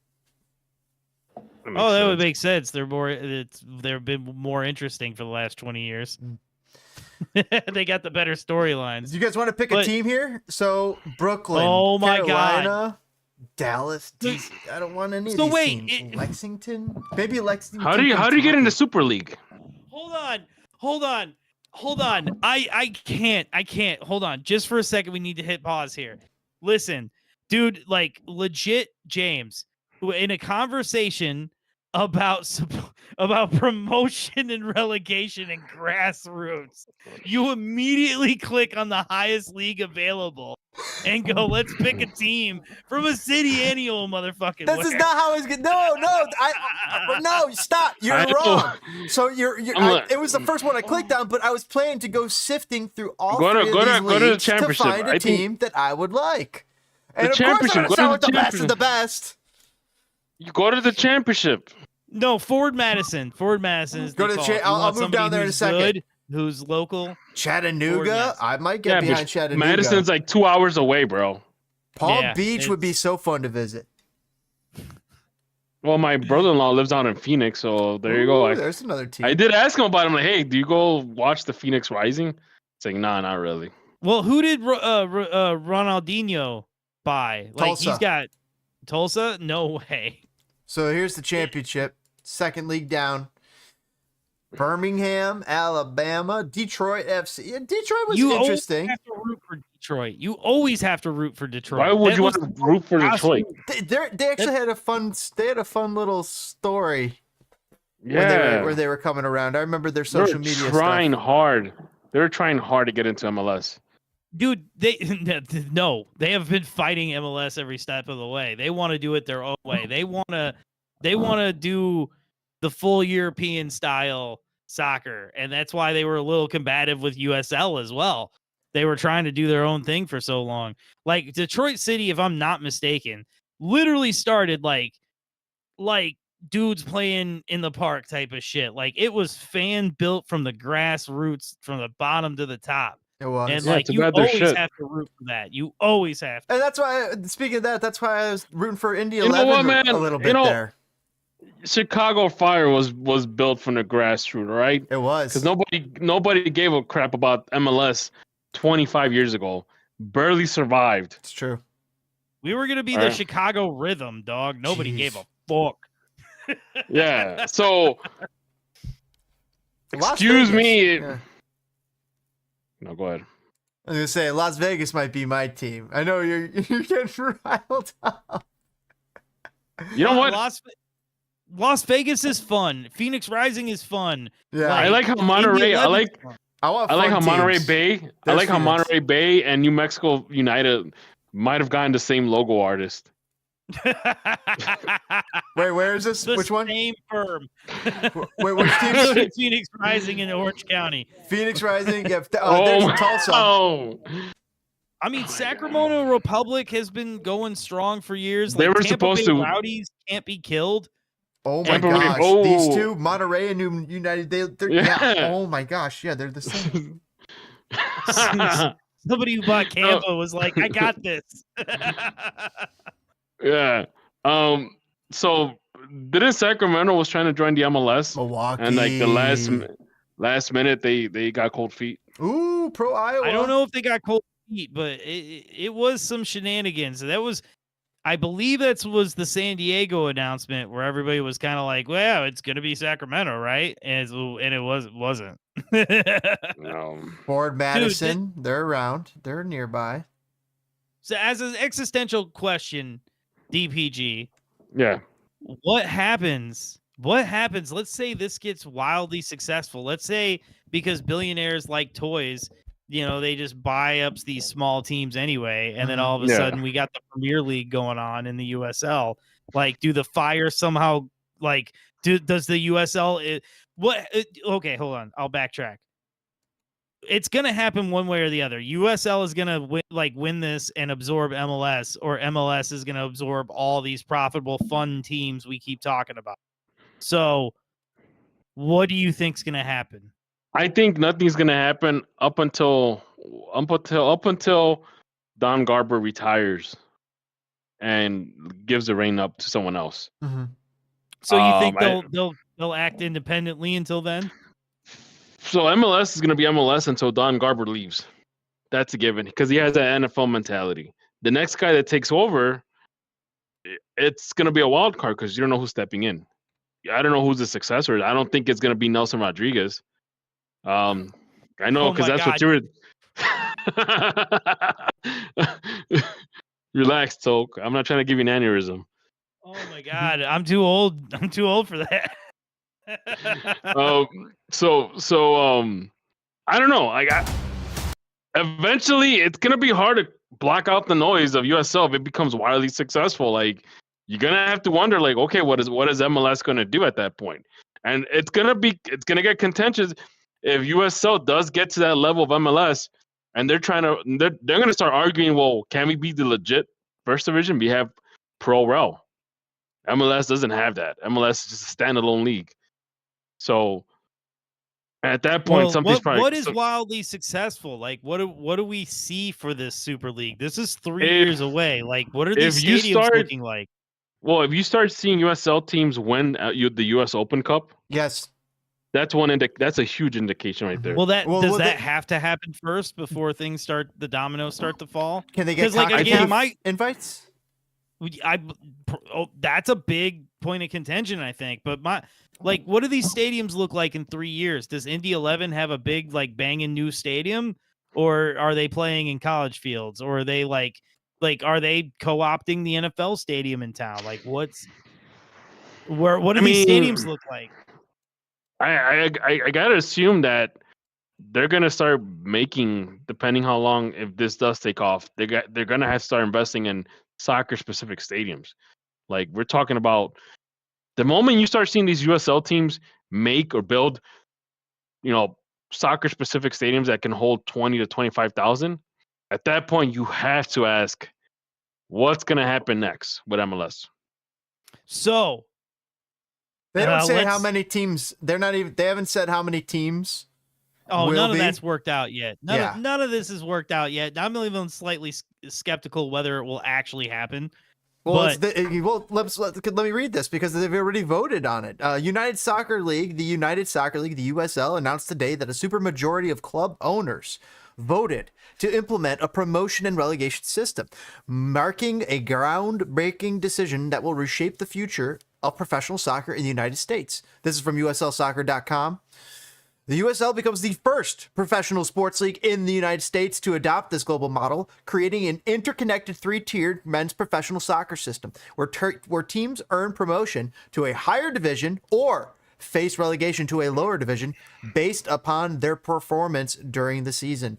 That would make sense. They've been more interesting for the last 20 years. They got the better storylines. Do you guys want to pick a team here? So Brooklyn, oh my Carolina, God, Dallas, DC. I don't want any of so these wait, teams. Lexington, maybe Lexington. How do you get into Super League? Hold on. I can't. Hold on. Just for a second, we need to hit pause here. Listen, dude, like legit, James, in a conversation about promotion and relegation and grassroots, you immediately click on the highest league available and go, let's pick a team from a city annual, motherfucking. This is not how it's good. No, stop. You're wrong. So it was the first one I clicked on, but I was planning to go sifting through all three of these leagues to find a team that I would like. And of course, I'm going with the best of the best. You go to the championship. No, Ford Madison. Is go to the I'll move down there in a second. Good, who's local? Chattanooga. I might get behind Chattanooga. Madison's like 2 hours away, bro. Palm Beach would be so fun to visit. Well, my brother-in-law lives out in Phoenix, so there you go. There's another team. I did ask him about it. I'm like, hey, do you go watch the Phoenix Rising? It's like, nah, not really. Well, who did Ronaldinho buy? Like, Tulsa. He's got Tulsa? No way. So here's the championship. Second league down. Birmingham, Alabama, Detroit FC. Yeah, Detroit was interesting. You have to root for Detroit. You always have to root for Detroit. Why would you want to root for Detroit? They actually had a fun little story. Yeah, where they were coming around. I remember their social media stuff. They were trying hard to get into MLS. Dude, they have been fighting MLS every step of the way. They want to do it their own way. They want to do the full European style soccer, and that's why they were a little combative with USL as well. They were trying to do their own thing for so long. Like Detroit City, if I'm not mistaken, literally started like dudes playing in the park type of shit. Like it was fan built from the grassroots, from the bottom to the top. It was. And like you always have to root for that. You always have to. And that's why, speaking of that, that's why I was rooting for Indy 11 a little bit there. Chicago Fire was built from the grassroots, right? It was. Because nobody gave a crap about MLS 25 years ago. Barely survived. It's true. We were gonna be the Chicago Rhythm, dog. Nobody gave a fuck. Yeah. So excuse me. Yeah. No, go ahead. I was gonna say Las Vegas might be my team. I know you're getting riled up. You know what? Las Vegas is fun. Phoenix Rising is fun. Yeah, I like how Monterey. I like how Monterey Bay. I like how Monterey Bay and New Mexico United might have gotten the same logo artist. Wait, where is this? Which one? Same firm. Wait, which team? Phoenix Rising in Orange County. Phoenix Rising. Yeah, there's Tulsa. Oh. I mean, Sacramento Republic has been going strong for years. They were Tampa supposed Bay to. Rowdies can't be killed. Oh my Tampa Bay. gosh, Oh. these two, Monterey and New United, they're Yeah. Oh my gosh, yeah, they're the same. Somebody who bought Campo was like, I got this. Yeah. So didn't Sacramento was trying to join the MLS, Milwaukee. and like the last minute they got cold feet. Ooh, pro Iowa. I don't know if they got cold feet, but it was some shenanigans. That was, I believe that was the San Diego announcement where everybody was kind of like, well, it's going to be Sacramento, right? And it wasn't. Ford Madison, they're around. They're nearby. So as an existential question, DPG, Yeah. what happens? What happens? Let's say this gets wildly successful. Let's say because billionaires like toys, they just buy up these small teams anyway, and then all of a sudden we got the Premier League going on in the USL. Like, do the Fire somehow does the USL okay, hold on. I'll backtrack. It's going to happen one way or the other. USL is going to win this and absorb MLS, or MLS is going to absorb all these profitable, fun teams we keep talking about. So what do you think's going to happen? I think nothing's going to happen up until Don Garber retires and gives the reign up to someone else. Mm-hmm. So you think they'll act independently until then? So MLS is going to be MLS until Don Garber leaves. That's a given because he has that NFL mentality. The next guy that takes over, it's going to be a wild card because you don't know who's stepping in. I don't know who's the successor. I don't think it's going to be Nelson Rodriguez. I know because that's what you were. Relax, Toke. I'm not trying to give you an aneurysm. Oh my God, I'm too old. I'm too old for that. So I don't know. Eventually it's gonna be hard to block out the noise of USL if it becomes wildly successful. Like, you're gonna have to wonder, like, okay, what is MLS gonna do at that point? And it's gonna get contentious if USL does get to that level of MLS, and they're gonna start arguing. Well, can we be the legit first division? We have Pro Rel. MLS doesn't have that. MLS is just a standalone league. So at that point, what is wildly successful? Like, what do we see for this Super League? This is 3 years away. Like, what are these stadiums looking like? Well, if you start seeing USL teams win the US Open Cup, yes, that's that's a huge indication right there. Well, does that have to happen first before the dominoes start to fall? Can they get invites? That's a big point of contention, I think. But what do these stadiums look like in 3 years? Does Indy 11 have a big banging new stadium, or are they playing in college fields, or are they are they co-opting the NFL stadium in town? Like, what do these stadiums look like? I gotta assume that they're gonna start making, depending how long, if this does take off, they're gonna have to start investing in soccer specific stadiums. Like, we're talking about the moment you start seeing these USL teams make or build, soccer specific stadiums that can hold 20 to 25,000. At that point, you have to ask, what's going to happen next with MLS? So they don't say how many teams. They haven't said how many teams. Oh, none of that's worked out yet. None of this has worked out yet. I'm even slightly skeptical whether it will actually happen. Well, let me read this because they've already voted on it. The United Soccer League, the USL, announced today that a supermajority of club owners voted to implement a promotion and relegation system, marking a groundbreaking decision that will reshape the future of professional soccer in the United States. This is from USLsoccer.com. The USL becomes the first professional sports league in the United States to adopt this global model, creating an interconnected 3-tiered men's professional soccer system where teams earn promotion to a higher division or face relegation to a lower division based upon their performance during the season.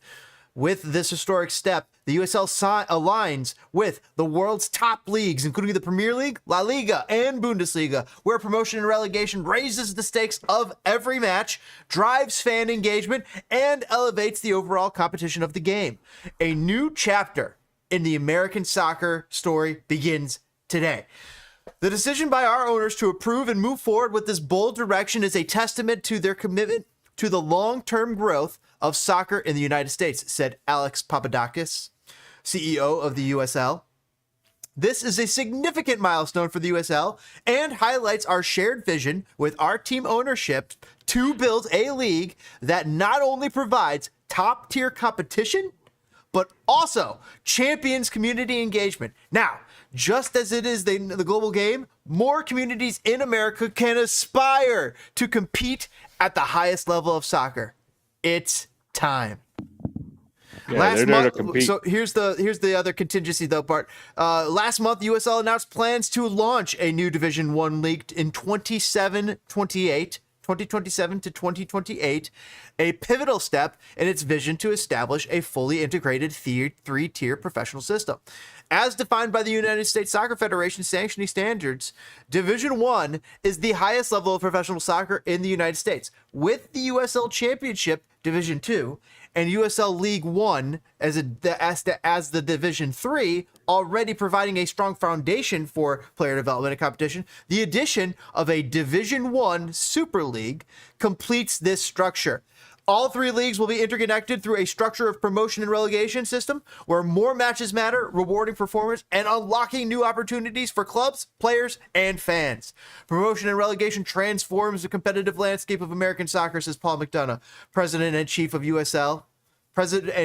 With this historic step, the USL aligns with the world's top leagues, including the Premier League, La Liga, and Bundesliga, where promotion and relegation raises the stakes of every match, drives fan engagement, and elevates the overall competition of the game. A new chapter in the American soccer story begins today. The decision by our owners to approve and move forward with this bold direction is a testament to their commitment to the long-term growth of soccer in the United States, said Alex Papadakis, CEO of the USL. This is a significant milestone for the USL and highlights our shared vision with our team ownership to build a league that not only provides top-tier competition, but also champions community engagement. Now, just as it is the global game, more communities in America can aspire to compete at the highest level of soccer. It's time. Yeah, Last they're there to month, compete. so here's the other contingency though part. Last month, USL announced plans to launch a new Division 1 league in 2027 to 2028, a pivotal step in its vision to establish a fully integrated three-tier professional system. As defined by the United States Soccer Federation sanctioning standards, Division 1 is the highest level of professional soccer in the United States, with the USL Championship Division 2 and USL League 1 as the Division 3 already providing a strong foundation for player development and competition. The addition of a Division 1 Super League completes this structure. All three leagues will be interconnected through a structure of promotion and relegation system where more matches matter, rewarding performance, and unlocking new opportunities for clubs, players, and fans. Promotion and relegation transforms the competitive landscape of American soccer, says Paul McDonough, President and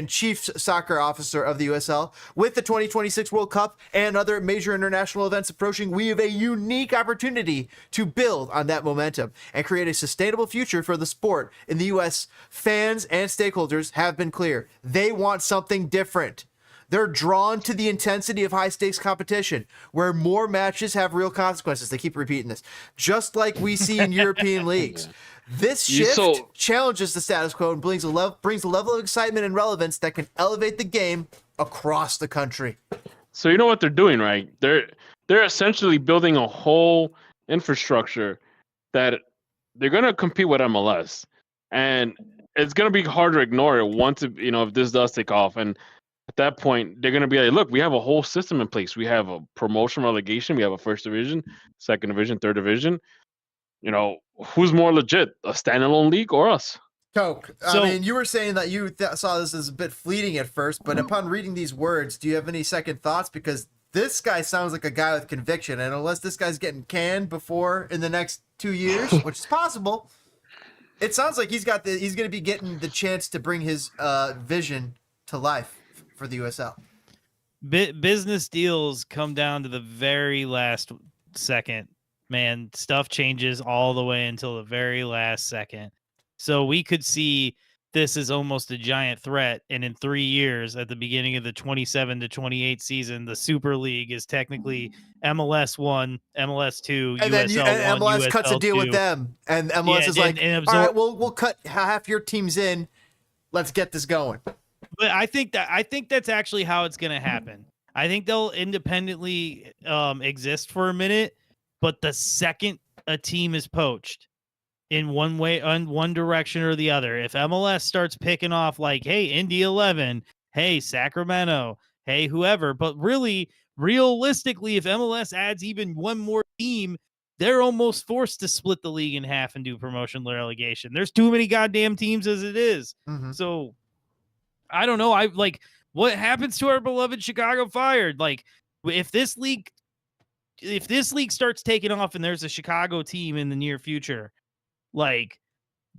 Chief Soccer Officer of the USL. With the 2026 World Cup and other major international events approaching, we have a unique opportunity to build on that momentum and create a sustainable future for the sport in the U.S. Fans and stakeholders have been clear. They want something different. They're drawn to the intensity of high-stakes competition, where more matches have real consequences. They keep repeating this, just like we see in European leagues. This shift challenges the status quo and brings a level of excitement and relevance that can elevate the game across the country. So you know what they're doing, right? They're essentially building a whole infrastructure that they're going to compete with MLS, and it's going to be hard to ignore it once if this does take off. And at that point, they're going to be like, look, we have a whole system in place. We have a promotion relegation. We have a first division, second division, third division. Who's more legit, a standalone league or us? Coke, I mean, you were saying that you saw this as a bit fleeting at first, but upon reading these words, do you have any second thoughts? Because this guy sounds like a guy with conviction, and unless this guy's getting canned before in the next 2 years, which is possible, it sounds like he's going to be getting the chance to bring his vision to life for the USL. Business deals come down to the very last second. Man, stuff changes all the way until the very last second. So we could see this as almost a giant threat. And in 3 years, at the beginning of the 27 to 28 season, the Super League is technically MLS 1, MLS 2, and USL then 1, MLS USL cuts a deal 2. with them. And MLS is like, all right, we'll cut half your teams in. Let's get this going. But I think that's actually how it's going to happen. I think they'll independently exist for a minute. But the second a team is poached in one way, on one direction or the other, if MLS starts picking off like, hey, Indy 11, hey, Sacramento, hey, whoever, but really, realistically, if MLS adds even one more team, they're almost forced to split the league in half and do promotion relegation. There's too many goddamn teams as it is. Mm-hmm. So I don't know. What happens to our beloved Chicago Fire? Like, if this league starts taking off and there's a Chicago team in the near future, like,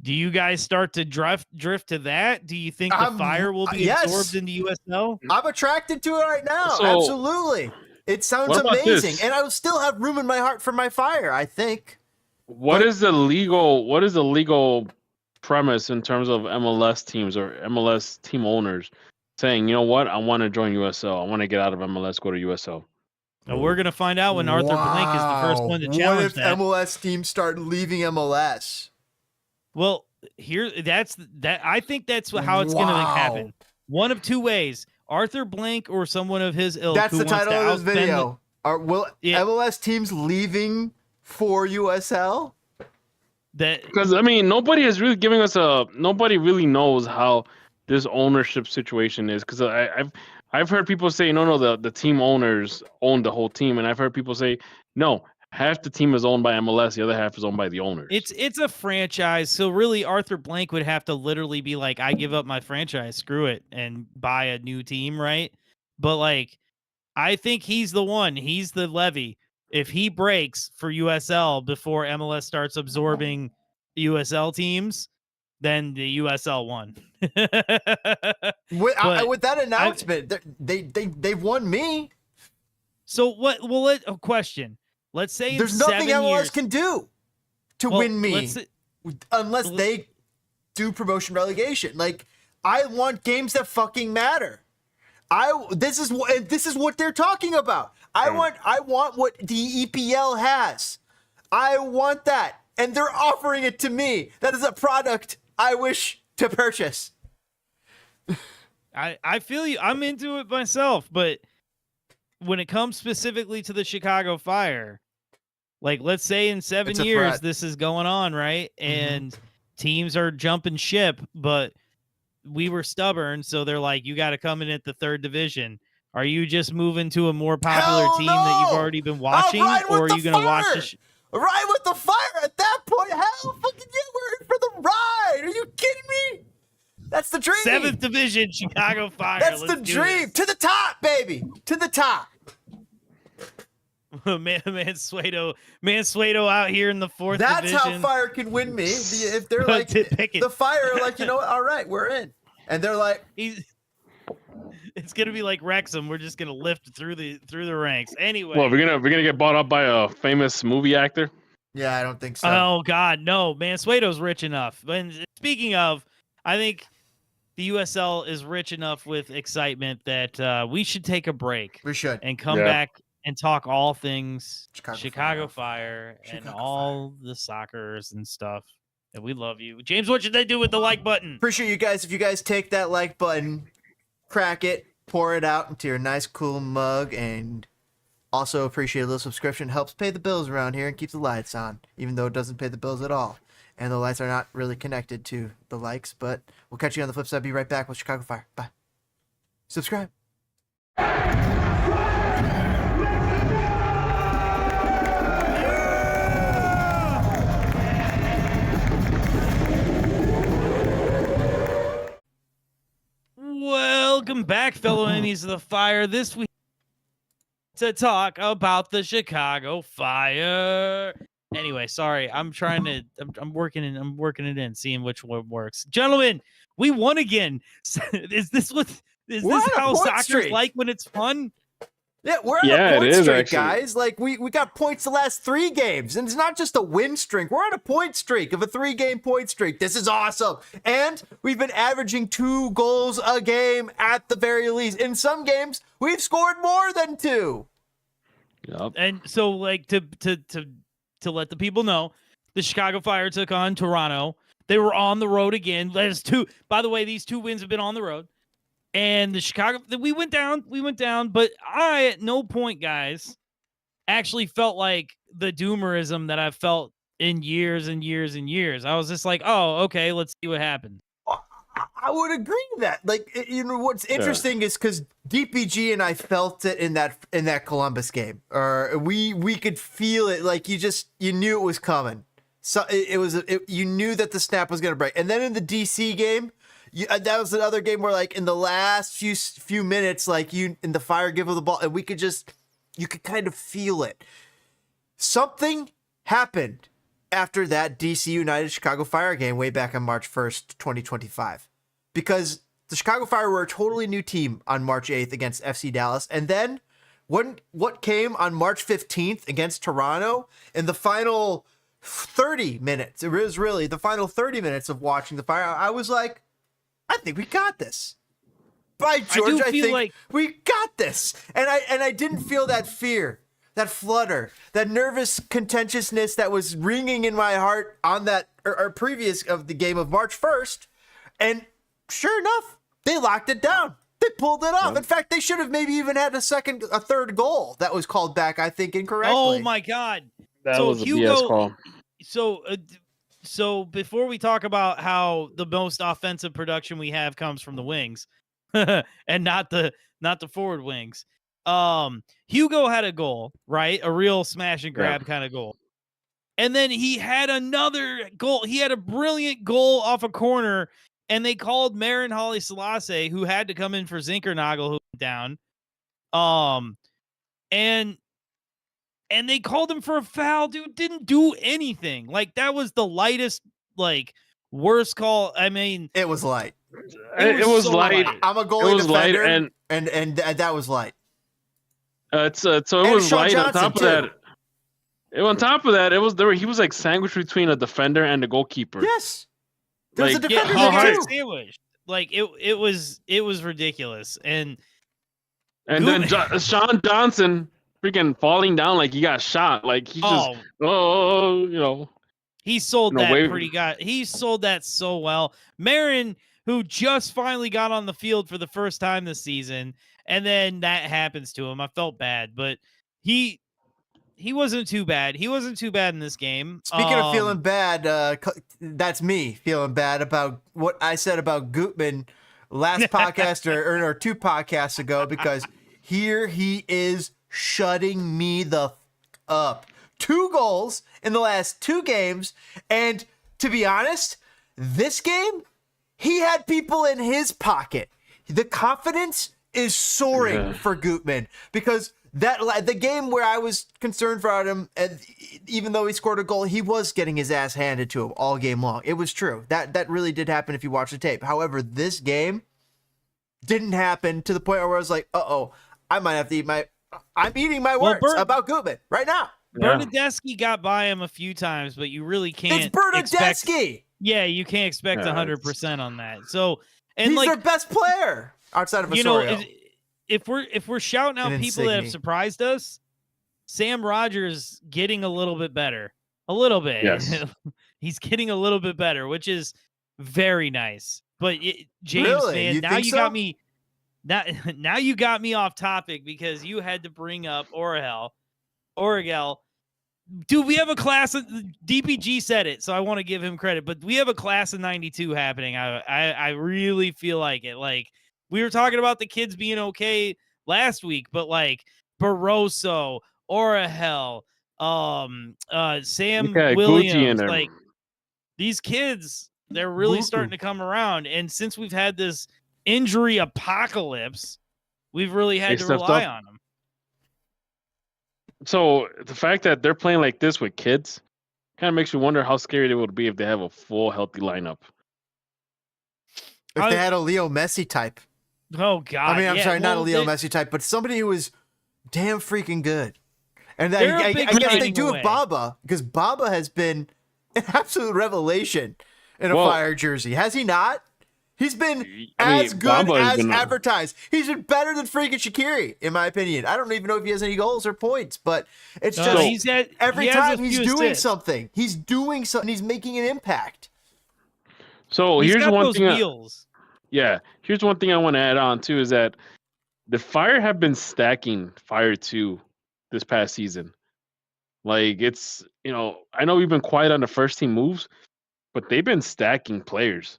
do you guys start to drift to that? Do you think the Fire will be absorbed into USL? I'm attracted to it right now. So, absolutely. It sounds amazing. And I will still have room in my heart for my Fire, I think. What is the legal premise in terms of MLS teams or MLS team owners saying, you know what, I want to join USL. I want to get out of MLS, go to USL. Well, we're gonna find out when Arthur Blank is the first one to challenge that. What if MLS teams start leaving MLS? Well, I think that's how it's gonna happen. One of two ways: Arthur Blank or someone of his ilk. That's the title of this video. MLS teams leaving for USL? Because nobody is really giving us nobody really knows how this ownership situation is. Because I've heard people say, no, the team owners own the whole team. And I've heard people say, no, half the team is owned by MLS, the other half is owned by the owners. It's a franchise, so really Arthur Blank would have to literally be like, I give up my franchise, screw it, and buy a new team, right? But like, I think he's the one. He's the levy. If he breaks for USL before MLS starts absorbing USL teams, then the USL won. With that announcement, they've won me. So what? Well, a question. Let's say there's in nothing 7 MLS years, can do to win me unless let's- they do promotion relegation. Like, I want games that fucking matter. This is what they're talking about. I want what the EPL has. I want that, and they're offering it to me. That is a product I wish to purchase. I feel you. I'm into it myself, but when it comes specifically to the Chicago Fire, like, let's say in 7 It's a years threat. this is going on, right? And teams are jumping ship, but we were stubborn, so they're like, you got to come in at the 3rd division. Are you just moving to a more popular Hell team that you've no! already been watching, I'll ride with or are the you going to watch Fire! the Ride with the Fire at that point. Hell fucking yeah, we're in for the ride. Are you kidding me? That's the dream. 7th division Chicago Fire? That's Let's the do dream. this. To the top, baby. To the top. Mansueto out here in the 4th That's division. how Fire can win me. If they're But like, to pick it. the Fire are like, you know what? All right, we're in. And they're like, It's gonna be like Wrexham. We're just gonna lift through the ranks. Anyway. Well, we're gonna get bought up by a famous movie actor. yeah, I don't think so. Oh God, no. Mansueto's rich enough. And speaking of, I think the USL is rich enough with excitement that we should take a break We should. and come Yeah. back and talk all things Chicago Chicago Fire and Chicago all the soccers and stuff. And we love you. James, what should they do with the like button? Appreciate you guys. If you guys take that like button, crack it, pour it out into your nice, cool mug, and also appreciate a little subscription. Helps pay the bills around here and keeps the lights on, even though it doesn't pay the bills at all. And the lights are not really connected to the likes, but we'll catch you on the flip side. Be right back with Chicago Fire. Bye. Subscribe. Welcome back, fellow enemies of the Fire. This week to talk about the Chicago Fire. Anyway, sorry, I'm working it in, seeing which one works. Gentlemen, we won again. Is this how point soccer's streak. like when it's fun? Yeah, we're on Yeah, a it point is, streak, actually. guys. Like, we got points the last 3 games, and it's not just a win streak. We're on a point streak of a 3-game point streak. This is awesome. And we've been averaging 2 goals a game at the very least. In some games, we've scored more than 2. Yep. And so, like, to let the people know, the Chicago Fire took on Toronto. They were on the road again. By the way, these 2 wins have been on the road. And the Chicago, we went down, but I, at no point, guys, actually felt like the doomerism that I've felt in years and years and years. I was just like, oh, okay, let's see what happens. I would agree with that. Like, you know, what's interesting is because DPG and I felt it in that Columbus game, or we could feel it. Like, you knew it was coming. So you knew that the snap was going to break. And then in the DC game, that was another game where, like, in the last few minutes, like, in the Fire give of the ball, and you could kind of feel it. Something happened after that DC United Chicago Fire game way back on March 1st, 2025. Because the Chicago Fire were a totally new team on March 8th against FC Dallas. And then what came on March 15th against Toronto in the final 30 minutes, it was really the final 30 minutes of watching the Fire, I was like, I think we got this. By George, I think like we got this. And I didn't feel that fear, that flutter, that nervous contentiousness that was ringing in my heart on that or previous of the game of March 1st. And sure enough, they locked it down. They pulled it off. In fact, they should have maybe even had a third goal that was called back, I think, incorrectly. Oh my God. That was a BS call. So before we talk about how the most offensive production we have comes from the wings and not the forward wings, Hugo had a goal, right? A real smash and grab kind of goal. And then he had another goal. He had a brilliant goal off a corner, and they called Marin Holly Selassie, who had to come in for Zinkernagel, who went down. And they called him for a foul. Dude didn't do anything. Like, that was the lightest, like, worst call. I mean, It was light. It was so light. I'm a goalie defender, light, and that was light. So it was Sean light. Johnson, On top of that, it was there. He was like sandwiched between a defender and a goalkeeper. Yes, there was a Like, defender hard there too. sandwiched. Like, it was ridiculous. And then Sean Johnson freaking falling down like he got shot. Like he just he sold No, that wait. he sold that so well. Marin, who just finally got on the field for the first time this season, and then that happens to him. I felt bad, but he wasn't too bad. He wasn't too bad in this game. Speaking of feeling bad, that's me feeling bad about what I said about Gutman last podcast or 2 podcasts ago, because here he is shutting me the up. 2 goals in the last 2 games, and to be honest, this game, he had people in his pocket. The confidence is soaring for Gutman, because the game where I was concerned for him, and even though he scored a goal, he was getting his ass handed to him all game long. It was true. That really did happen if you watch the tape. However, this game didn't happen to the point where I was like, I might have to I'm eating my words about Gutman right now. Bernadeschi got by him a few times, but you really can't. It's Bernadeschi. You can't expect 100% on that. So, and he's like their best player outside of Osorio. If we're shouting out people that have surprised us, Sam Rogers getting a little bit better. A little bit. Yes. He's getting a little bit better, which is very nice. But James, really? man, got me. Now you got me off topic because you had to bring up Origel. Dude, we have a class of DPG said it, so I want to give him credit, but we have a class of 92 happening. I really feel like it. Like, we were talking about the kids being okay last week, but like Barroso, Origel, Sam Williams, like these kids, they're really starting to come around. And since we've had this injury apocalypse, we've really had to rely on them. So the fact that they're playing like this with kids kind of makes you wonder how scary it would be if they have a full healthy lineup. If they had a Leo Messi type. Oh God! I mean, I'm sorry, not a Leo Messi type, but somebody who was damn freaking good. And I guess they do have Bamba, because Bamba has been an absolute revelation in a Fire jersey. Has he not? He's been as good as advertised. He's been better than freaking Shaqiri, in my opinion. I don't even know if he has any goals or points, but it's just every time he's doing something. He's doing something. He's making an impact. So here's one thing. Here's one thing I want to add on too, is that the Fire have been stacking Fire 2 this past season. Like, it's, I know we've been quiet on the first team moves, but they've been stacking players.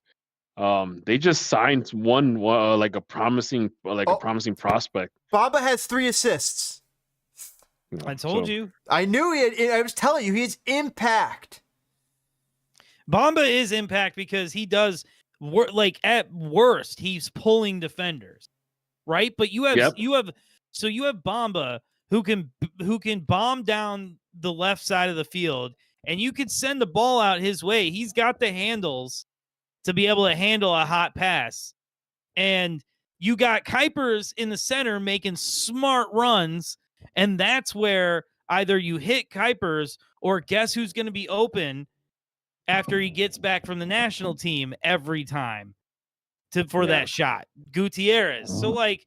They just signed one like a promising prospect. Bamba has 3 assists. I told you. I knew I was telling you, he's impact. Bamba is impact because he does like, at worst, he's pulling defenders, right? But you have Bamba who can bomb down the left side of the field, and you can send the ball out his way. He's got the handles to be able to handle a hot pass. And you got Kuipers in the center making smart runs, and that's where either you hit Kuipers or guess who's going to be open after he gets back from the national team every time for that shot. Gutierrez. So, like,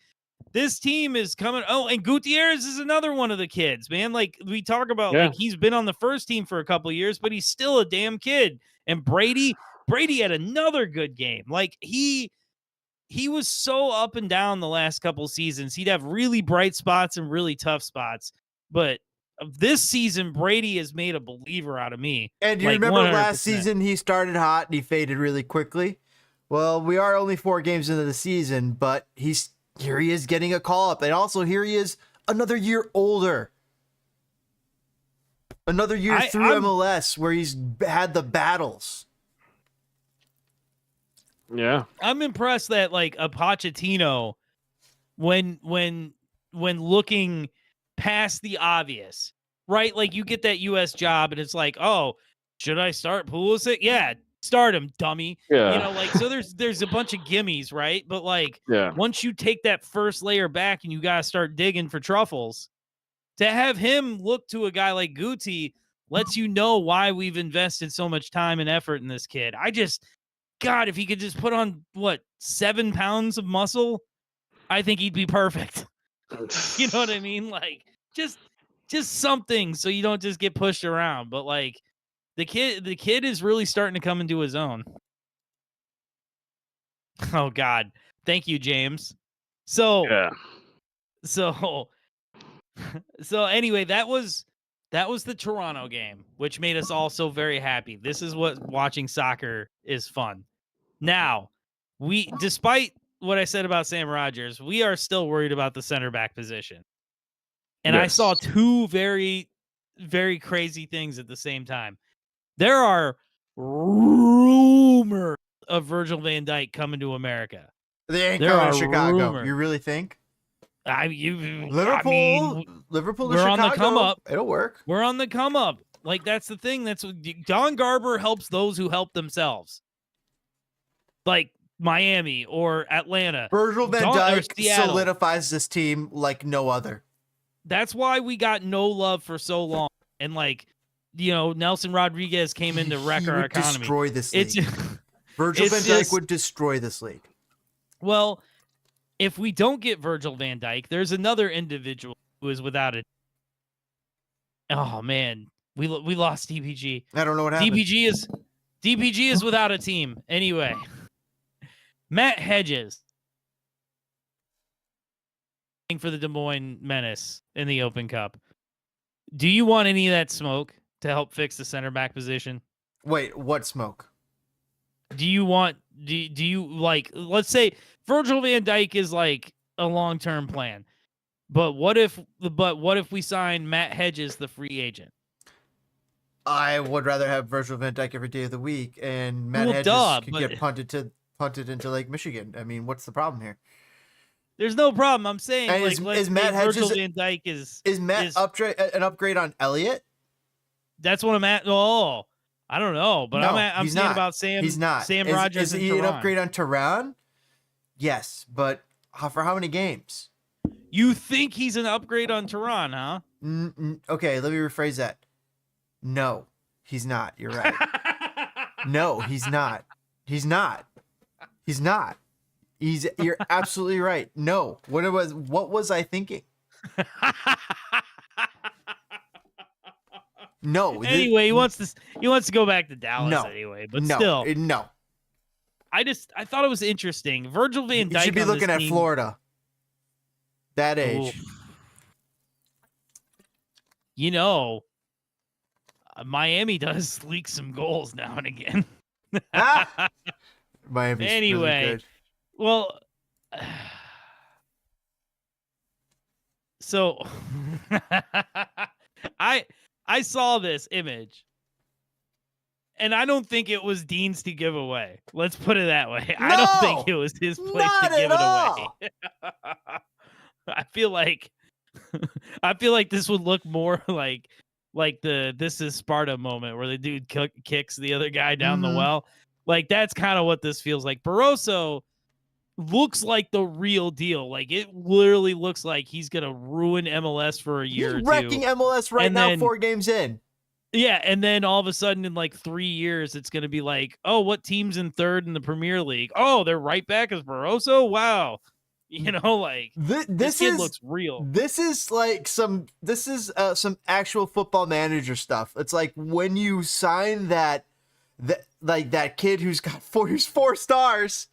this team is coming. Oh, and Gutierrez is another one of the kids, man. Like, we talk about, like, he's been on the first team for a couple of years, but he's still a damn kid. And Brady had another good game. Like, he was so up and down the last couple seasons. He'd have really bright spots and really tough spots. But this season, Brady has made a believer out of me. And you remember 100%. Last season, he started hot and he faded really quickly. Well, we are only 4 games into the season, but here he is getting a call up. And also here he is another year older. Another year through MLS where he's had the battles. Yeah. I'm impressed that like a Pochettino, when looking past the obvious, right? Like you get that US job and it's like, oh, should I start Pulisic? Yeah, start him, dummy. Yeah. You know, like so there's a bunch of gimmies, right? But like Yeah. once you take that first layer back and you gotta start digging for truffles, to have him look to a guy like Guti lets you know why we've invested so much time and effort in this kid. God, if he could just put on 7 pounds of muscle, I think he'd be perfect. You know what I mean? Like just something so you don't just get pushed around. But like the kid is really starting to come into his own. Oh God. Thank you, James. So anyway, that was the Toronto game, which made us all so very happy. This is what watching soccer is fun. Now, despite what I said about Sam Rogers, we are still worried about the center back position. And I saw two very, very crazy things at the same time. There are rumors of Virgil van Dyke coming to America. They ain't coming to Chicago. Rumors. You really think? Liverpool to we're Chicago. On the come up. It'll work. We're on the come up. Like that's the thing. That's what Don Garber helps those who help themselves. Like Miami or Atlanta. Virgil van Dyke solidifies this team like no other. That's why we got no love for so long. And like, Nelson Rodriguez came in to wreck our economy. Destroy this league. Virgil van Dyke would destroy this league. Well, if we don't get Virgil van Dyke, there's another individual who is without it. Oh man, we lost DPG. I don't know what happened. DPG is without a team. Anyway, Matt Hedges for the Des Moines Menace in the Open Cup. Do you want any of that smoke to help fix the center back position? Wait, what smoke? Do you like, let's say Virgil van Dyke is like a long-term plan, but what if we sign Matt Hedges, the free agent? I would rather have Virgil van Dyke every day of the week, and Matt Hedges could get punted into Lake Michigan. I mean, what's the problem here? There's no problem. I'm saying, and is Matt Hedges, Virgil van Dyke is Matt an upgrade on Elliott? That's what I'm at. Oh, I don't know, but no, I'm saying not. about Sam. He's not. Sam Rogers. Is he an upgrade on Tehran? Yes, but for how many games? You think he's an upgrade on Tehran, huh? Okay, let me rephrase that. No, he's not. You're right. No, he's not. He's not. He's not. You're absolutely right. No. What was I thinking? No. Anyway, he wants to go back to Dallas anyway, but still. No. I thought it was interesting. Virgil van Dyke. You should be looking at Florida. That age. Miami does leak some goals now and again. Miami's anyway, really good. Well, so I saw this image, and I don't think it was Dean's to give away. Let's put it that way. No, I don't think it was his place to give it away. I feel like this would look more like the "This Is Sparta" moment where the dude kicks the other guy down the well. Like that's kind of what this feels like. Barroso looks like the real deal. Like it literally looks like he's gonna ruin MLS for a year. He's wrecking MLS right now. 4 games in. Yeah, and then all of a sudden in like 3 years, it's gonna be like, oh, what team's in third in the Premier League? Oh, they're right back as Barroso. Wow. Like this kid looks real. This is like some actual Football Manager stuff. It's like when you sign that kid who's got 4 stars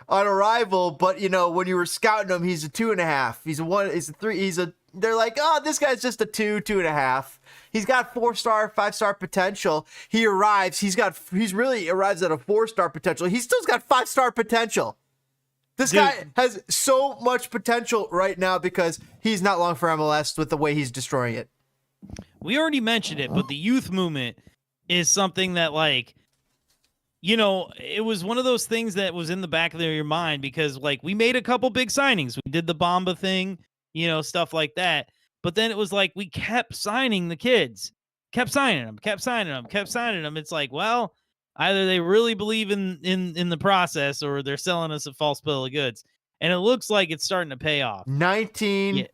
on arrival, but when you were scouting him, he's a 2.5. He's a 1. He's a 3. They're like, oh, this guy's just a 2.5. He's got 4-star, 5-star potential. He arrives. He's really arrives at a 4-star potential. He's still got 5-star potential. This guy has so much potential right now because he's not long for MLS with the way he's destroying it. We already mentioned it, but the youth movement is something that, like, you know, it was one of those things that was in the back of your mind because, like, we made a couple big signings. We did the Bamba thing, you know, stuff like that. But then it was like we kept signing the kids, kept signing them. It's like, well, either they really believe in the process or they're selling us a false bill of goods. And it looks like it's starting to pay off. 19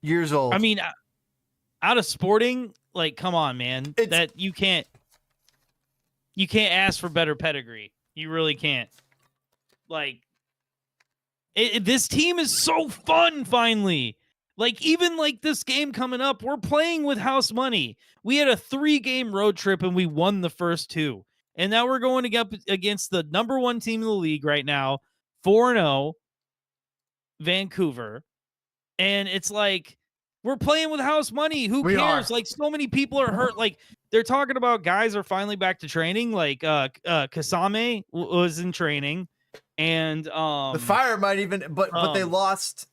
years old. I mean, out of Sporting, like, come on, man. That you can't ask for better pedigree. You really can't. Like, this team is so fun, finally. Like, even like this game coming up, we're playing with house money. We had a 3-game road trip and we won the first 2. And now we're going up against the number 1 team in the league right now, 4-0, Vancouver. And it's like, we're playing with house money. Who cares? Like, so many people are hurt. Like, they're talking about guys are finally back to training. Like, Kasame was in training. And the Fire might even, but they lost.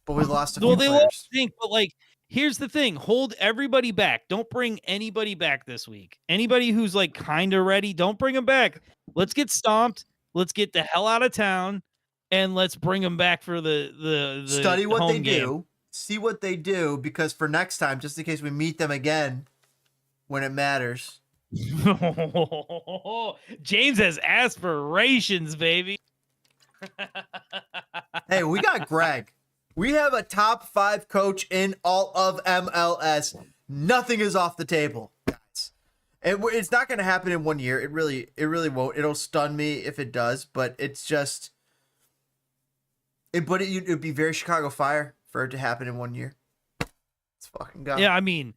But we lost a few well, they players. lost, but like, here's the thing: hold everybody back. Don't bring anybody back this week. Anybody who's like kind of ready, don't bring them back. Let's get stomped. Let's get the hell out of town, and let's bring them back for the study what they game. do, see what they do, because for next time, just in case we meet them again when it matters. James has aspirations, baby. Hey, we got Greg. We have a top 5 coach in all of MLS. Nothing is off the table, guys. It's not going to happen in 1 year. It really won't. It'll stun me if it does, but it's just. It'd be very Chicago Fire for it to happen in 1 year. It's fucking gone. Yeah, I mean,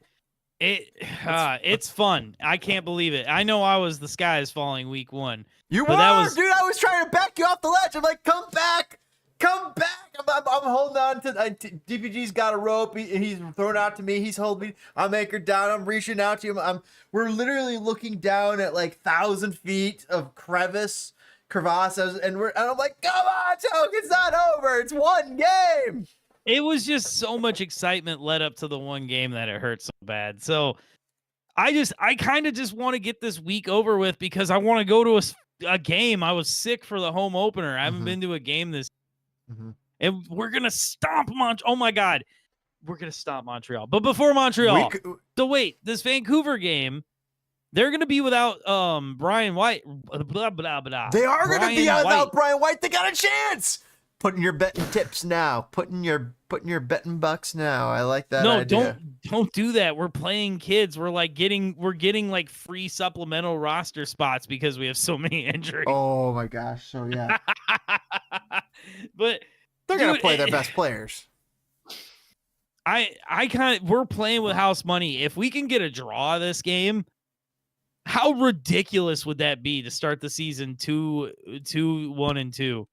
it's fun. I can't believe it. I know I was the sky is falling week 1. You were, dude. I was trying to back you off the ledge. I'm like, come back. Come back. I'm holding on to DPG's got a rope. He's thrown out to me. He's holding me. I'm anchored down. I'm reaching out to him. We're literally looking down at like 1,000 feet of crevasses, and I'm like, come on, Choke. It's not over. It's 1 game. It was just so much excitement led up to the 1 game that it hurt so bad. So I kind of just want to get this week over with because I want to go to a game. I was sick for the home opener. I haven't been to a game this. And we're gonna stomp Montreal. Oh my God, we're gonna stomp Montreal. But before Montreal, so wait, this Vancouver game, they're gonna be without Brian White. Blah blah blah. They are gonna be without Brian White. They got a chance. Putting your betting tips now. Putting your betting bucks now. I like that. idea. Don't do that. We're playing kids. We're getting like free supplemental roster spots because we have so many injuries. Oh my gosh. So yeah. But they're gonna play their best players. We're playing with house money. If we can get a draw this game, how ridiculous would that be to start the season 2-1-2?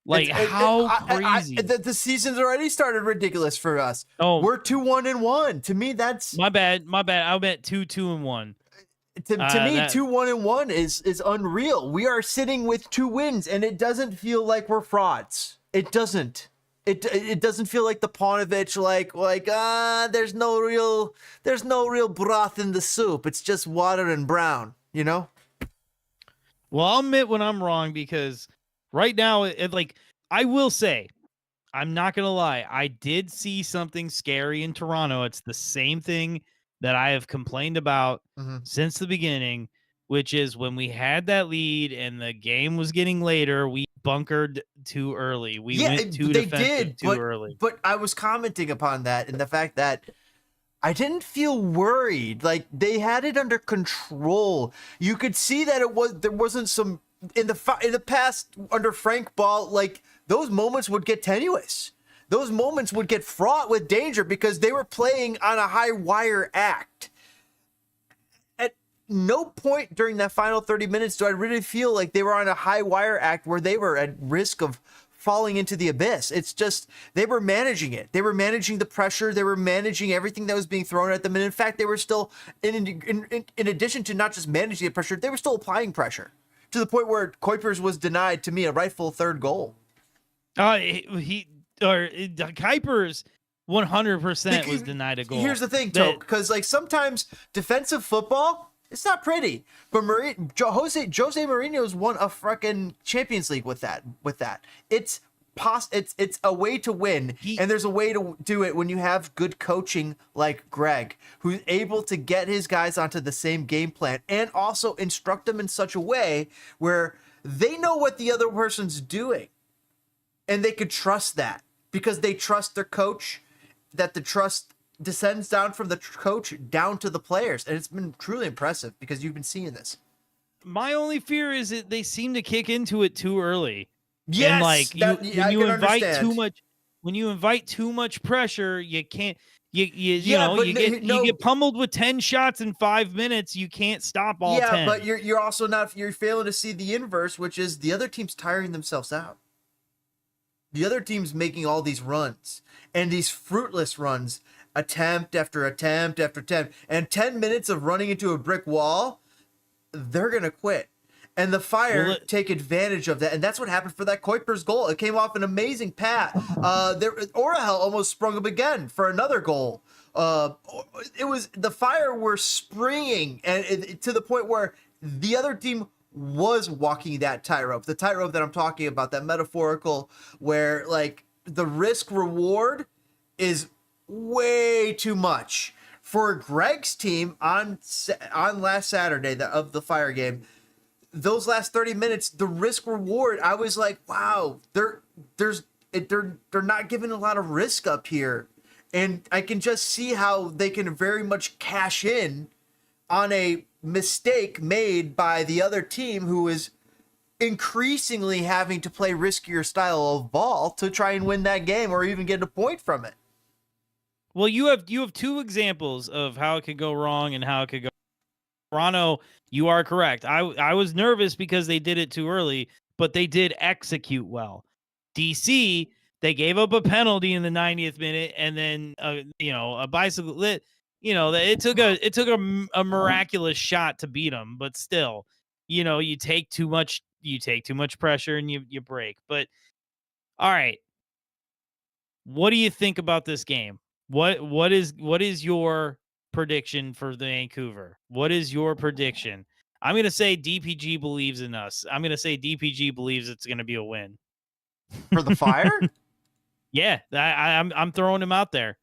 Like, how crazy? The season's already started ridiculous for us. Oh, we're 2-1-1. To me, that's my bad. I bet 2-2-1. To me, 2-1-1 is unreal. We are sitting with 2 wins, and it doesn't feel like we're frauds. It doesn't. It doesn't feel like the Paunovic, there's no real broth in the soup. It's just water and brown, you know? Well, I'll admit when I'm wrong because right now, I will say, I'm not going to lie. I did see something scary in Toronto. It's the same thing that I have complained about since the beginning, which is when we had that lead and the game was getting later, we bunkered too early. We went too defensive too early. But I was commenting upon that and the fact that I didn't feel worried. Like, they had it under control. You could see that there wasn't some in the past under Frank Ball, like, those moments would get tenuous. Those moments would get fraught with danger because they were playing on a high wire act. At no point during that final 30 minutes do I really feel like they were on a high wire act where they were at risk of falling into the abyss. It's just they were managing it. They were managing the pressure. They were managing everything that was being thrown at them. And in fact, they were still, in addition to not just managing the pressure, they were still applying pressure to the point where Kuipers was denied, to me, a rightful third goal. Kuipers 100% was denied a goal. Here's the thing, Toke, because like sometimes defensive football, it's not pretty. But Jose Mourinho's won a freaking Champions League with that. It's a way to win, and there's a way to do it when you have good coaching like Greg, who's able to get his guys onto the same game plan and also instruct them in such a way where they know what the other person's doing, and they could trust that because they trust their coach, that the trust descends down from the coach down to the players, and it's been truly impressive because you've been seeing this. My only fear is that they seem to kick into it too early. Yes, and like when you invite understand. too much pressure, you can't. You get pummeled with 10 shots in 5 minutes. You can't stop all 10. Yeah, but you're also not. You're failing to see the inverse, which is the other team's tiring themselves out. The other team's making all these runs and these fruitless runs, attempt after attempt after attempt, and 10 minutes of running into a brick wall, they're gonna quit. And the Fire take advantage of that, and that's what happened for that Kuipers goal. It came off an amazing pass. Orahel almost sprung up again for another goal. It was the Fire were springing, and to the point where the other team was walking that tightrope. The tightrope that I'm talking about, that metaphorical, where like the risk reward is way too much for Greg's team on last Saturday of the Fire game. Those last 30 minutes, the risk reward, I was like, wow, they're not giving a lot of risk up here. And I can just see how they can very much cash in on a mistake made by the other team, who is increasingly having to play riskier style of ball to try and win that game or even get a point from it. Well, you have two examples of how it could go wrong and how it could go. Toronto, you are correct. I was nervous because they did it too early, but they did execute well. DC, they gave up a penalty in the 90th minute, and then a bicycle lit. It took a miraculous shot to beat them, but still, you take too much pressure and you break. But all right, what do you think about this game? What is your prediction for the Vancouver? What is your prediction? I'm going to say DPG believes in us. I'm going to say DPG believes it's going to be a win. For the Fire? Yeah, I'm throwing him out there.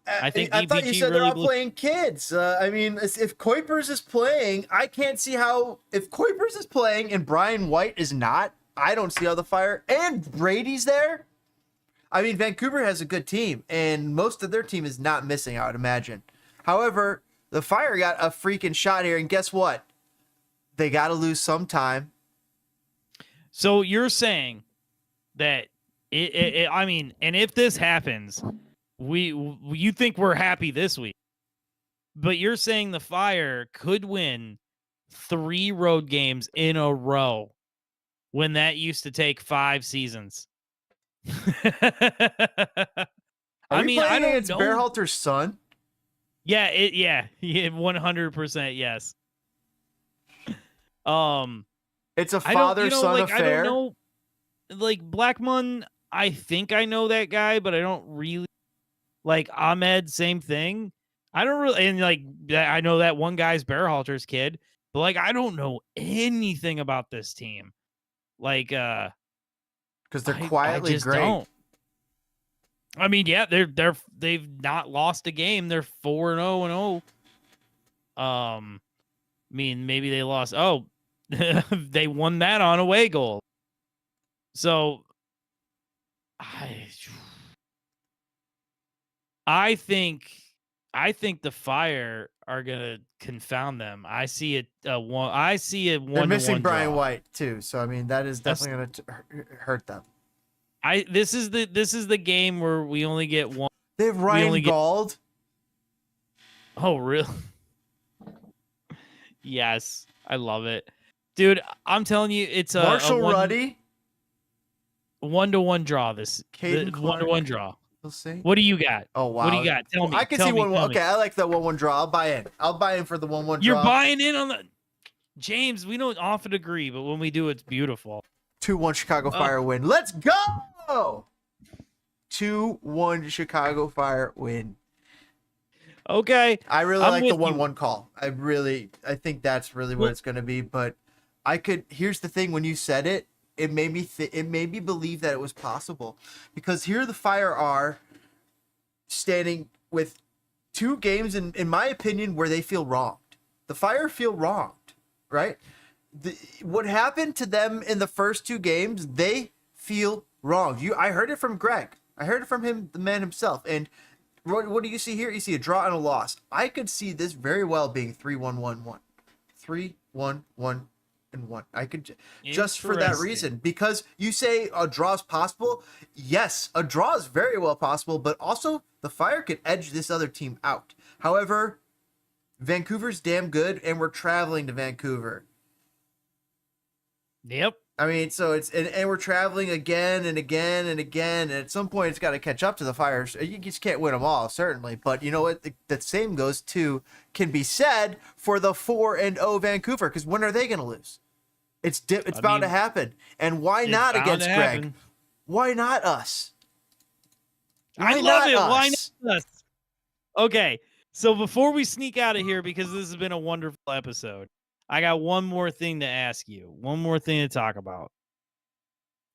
I thought you said they're all playing kids. I mean, if Kuipers is playing, I can't see how. If Kuipers is playing and Brian White is not, I don't see how the Fire and Brady's there. I mean, Vancouver has a good team, and most of their team is not missing, I would imagine. However, the Fire got a freaking shot here, and guess what? They got to lose some time. So you're saying that I mean, and if this happens, you think we're happy this week, but you're saying the Fire could win 3 road games in a row when that used to take 5 seasons. I mean, I don't know. It's Berhalter's son. Yeah, 100% yes. It's a father-son affair. I don't know, like Blackmun, I think I know that guy, but I don't really. Like Ahmed, same thing. I don't really, and like I know that one guy's Berhalter's kid, but like I don't know anything about this team. Like, because they're quietly great. Don't. I mean, yeah, they've not lost a game. They're 4-0-0. I mean, maybe they lost. Oh, they won that on away goal. So, I think the Fire are gonna confound them. I see it. I see it. They're missing Brian draw. White too, so I mean that is definitely gonna hurt them. This is the game where we only get one. They have Ryan Gauld. Oh, really? Yes, I love it, dude. I'm telling you, it's a Marshall Ruddy. 1-1 draw. This 1-1 draw. We'll see. What do you got? Oh wow! What do you got? Tell me. I can see 1-1. Okay, I like that 1-1 draw. I'll buy in. I'll buy in for the 1-1 draw. You're buying in on the. James, we don't often agree, but when we do, it's beautiful. 2-1 Chicago Fire win. Let's go! 2-1 Chicago Fire win. Okay. I really I'm like the with 1-1 call. I think that's really what it's going to be. But here's the thing: when you said it, it made me believe that it was possible, because here the Fire are standing with 2 games in my opinion where they feel wronged. The Fire feel wronged, right? What happened to them in the first 2 games, they feel wronged. I heard it from Greg. I heard it from him, the man himself. And what do you see here? You see a draw and a loss. I could see this very well being 3-1-1-1. 3-1-1-1. I could just for that reason, because you say a draw is possible. Yes, a draw is very well possible, but also the Fire could edge this other team out. However, Vancouver's damn good, and we're traveling to Vancouver. Yep. I mean, so it's and we're traveling again and again and again, and at some point it's got to catch up to the Fire. You just can't win them all, certainly. But you know what? The same can be said for the 4-0 Vancouver, because when are they going to lose? It's bound to happen. And why not against Greg? Why not us? I love it. Why not us? Okay, so before we sneak out of here, because this has been a wonderful episode, I got one more thing to ask you. One more thing to talk about.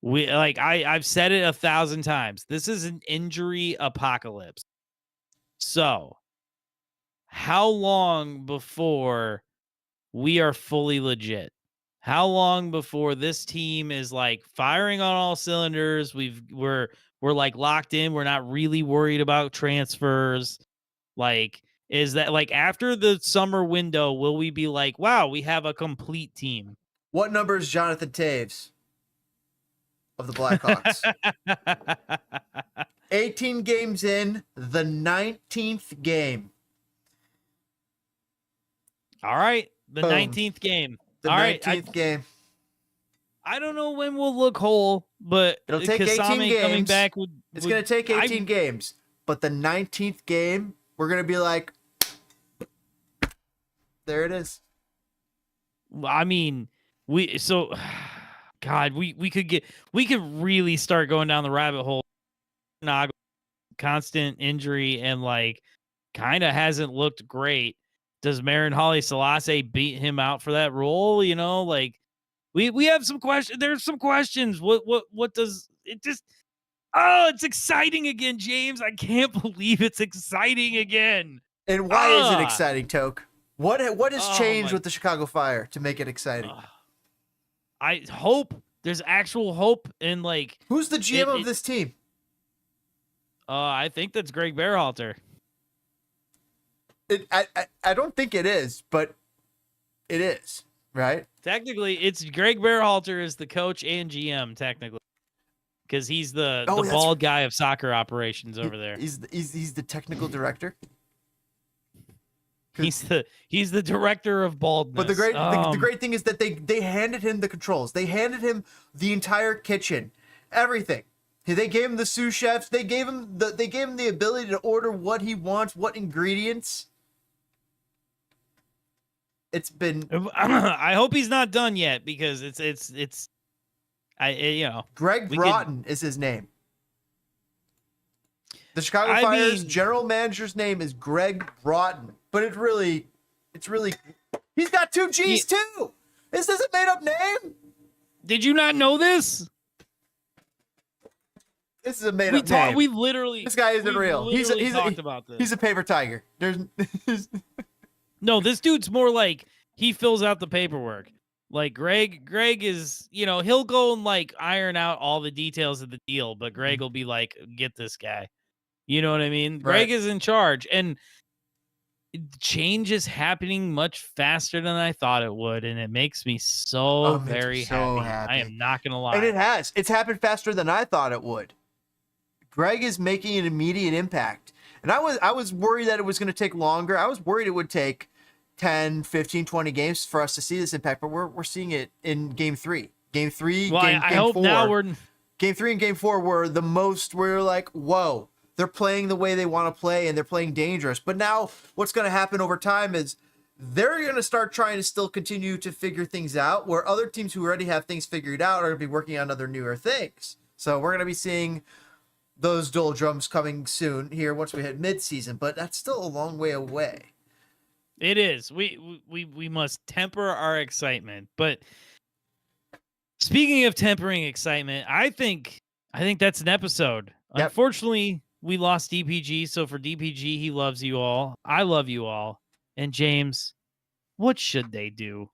I've said it 1,000 times. This is an injury apocalypse. So, how long before we are fully legit? How long before this team is like firing on all cylinders? We're like locked in. We're not really worried about transfers. Like, is that like after the summer window, will we be like, wow, we have a complete team? What number is Jonathan Taves of the Blackhawks? 18 games in, the 19th game. All right. The Boom. 19th game. The All 19th game. I don't know when we'll look whole, but it'll take 18 games. Coming back it's going to take 18 games, but the 19th game, we're going to be like, there it is. I mean, we could really start going down the rabbit hole. Constant injury and like kind of hasn't looked great. Does Marin Holly Selassie beat him out for that role? You know, like we have some questions. There's some questions. What does it just? Oh, it's exciting again, James. I can't believe it's exciting again. And why is it exciting, Toke? What has changed with the Chicago Fire to make it exciting? I hope there's actual hope in like. Who's the GM of this team? I think that's Greg Berhalter. I don't think it is, but it is, right? Technically, it's Greg Berhalter is the coach and GM, technically. Because he's the bald guy of soccer operations over there. He's the technical director. He's the director of baldness. But the great thing is that they handed him the controls. They handed him the entire kitchen, everything. They gave him the sous chefs. They gave him the ability to order what he wants, what ingredients. It's been. I hope he's not done yet, because it's. Greg Broughton is his name. The Chicago Fire's general manager's name is Greg Broughton, but it's really, he's got 2 G's too. Is this a made up name? Did you not know this? This is a made up name. We literally. This guy isn't real. He's talked about this. He's a paper tiger. No, this dude's more like he fills out the paperwork. Like Greg is, he'll go and like iron out all the details of the deal, but Greg will be like, get this guy. You know what I mean? Right. Greg is in charge, and change is happening much faster than I thought it would, and it makes me so very happy. I am not going to lie. And it has. It's happened faster than I thought it would. Greg is making an immediate impact. And I was worried that it was going to take longer. I was worried it would take 10, 15, 20 games for us to see this impact, but we're seeing it in game 3. Game 3, well, game 4. Now game 3 and game 4 were the most, we're like, whoa, they're playing the way they want to play and they're playing dangerous. But now what's going to happen over time is they're going to start trying to still continue to figure things out, where other teams who already have things figured out are going to be working on other newer things. So we're going to be seeing those doldrums coming soon here once we hit mid-season, but that's still a long way away. It is. We must temper our excitement. But speaking of tempering excitement, I think that's an episode. Yep. Unfortunately, we lost DPG, so for DPG, he loves you all. I love you all. And James, what should they do?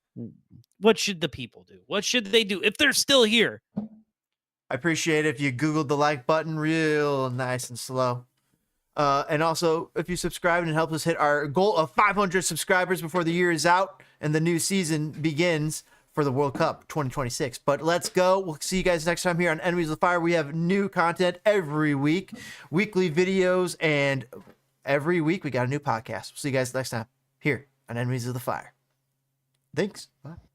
What should the people do? What should they do if they're still here? I appreciate it if you Googled the like button real nice and slow. And also, if you subscribe and help us hit our goal of 500 subscribers before the year is out and the new season begins for the World Cup 2026. But let's go. We'll see you guys next time here on Enemies of the Fire. We have new content every week, weekly videos, and every week we got a new podcast. We'll see you guys next time here on Enemies of the Fire. Thanks. Bye.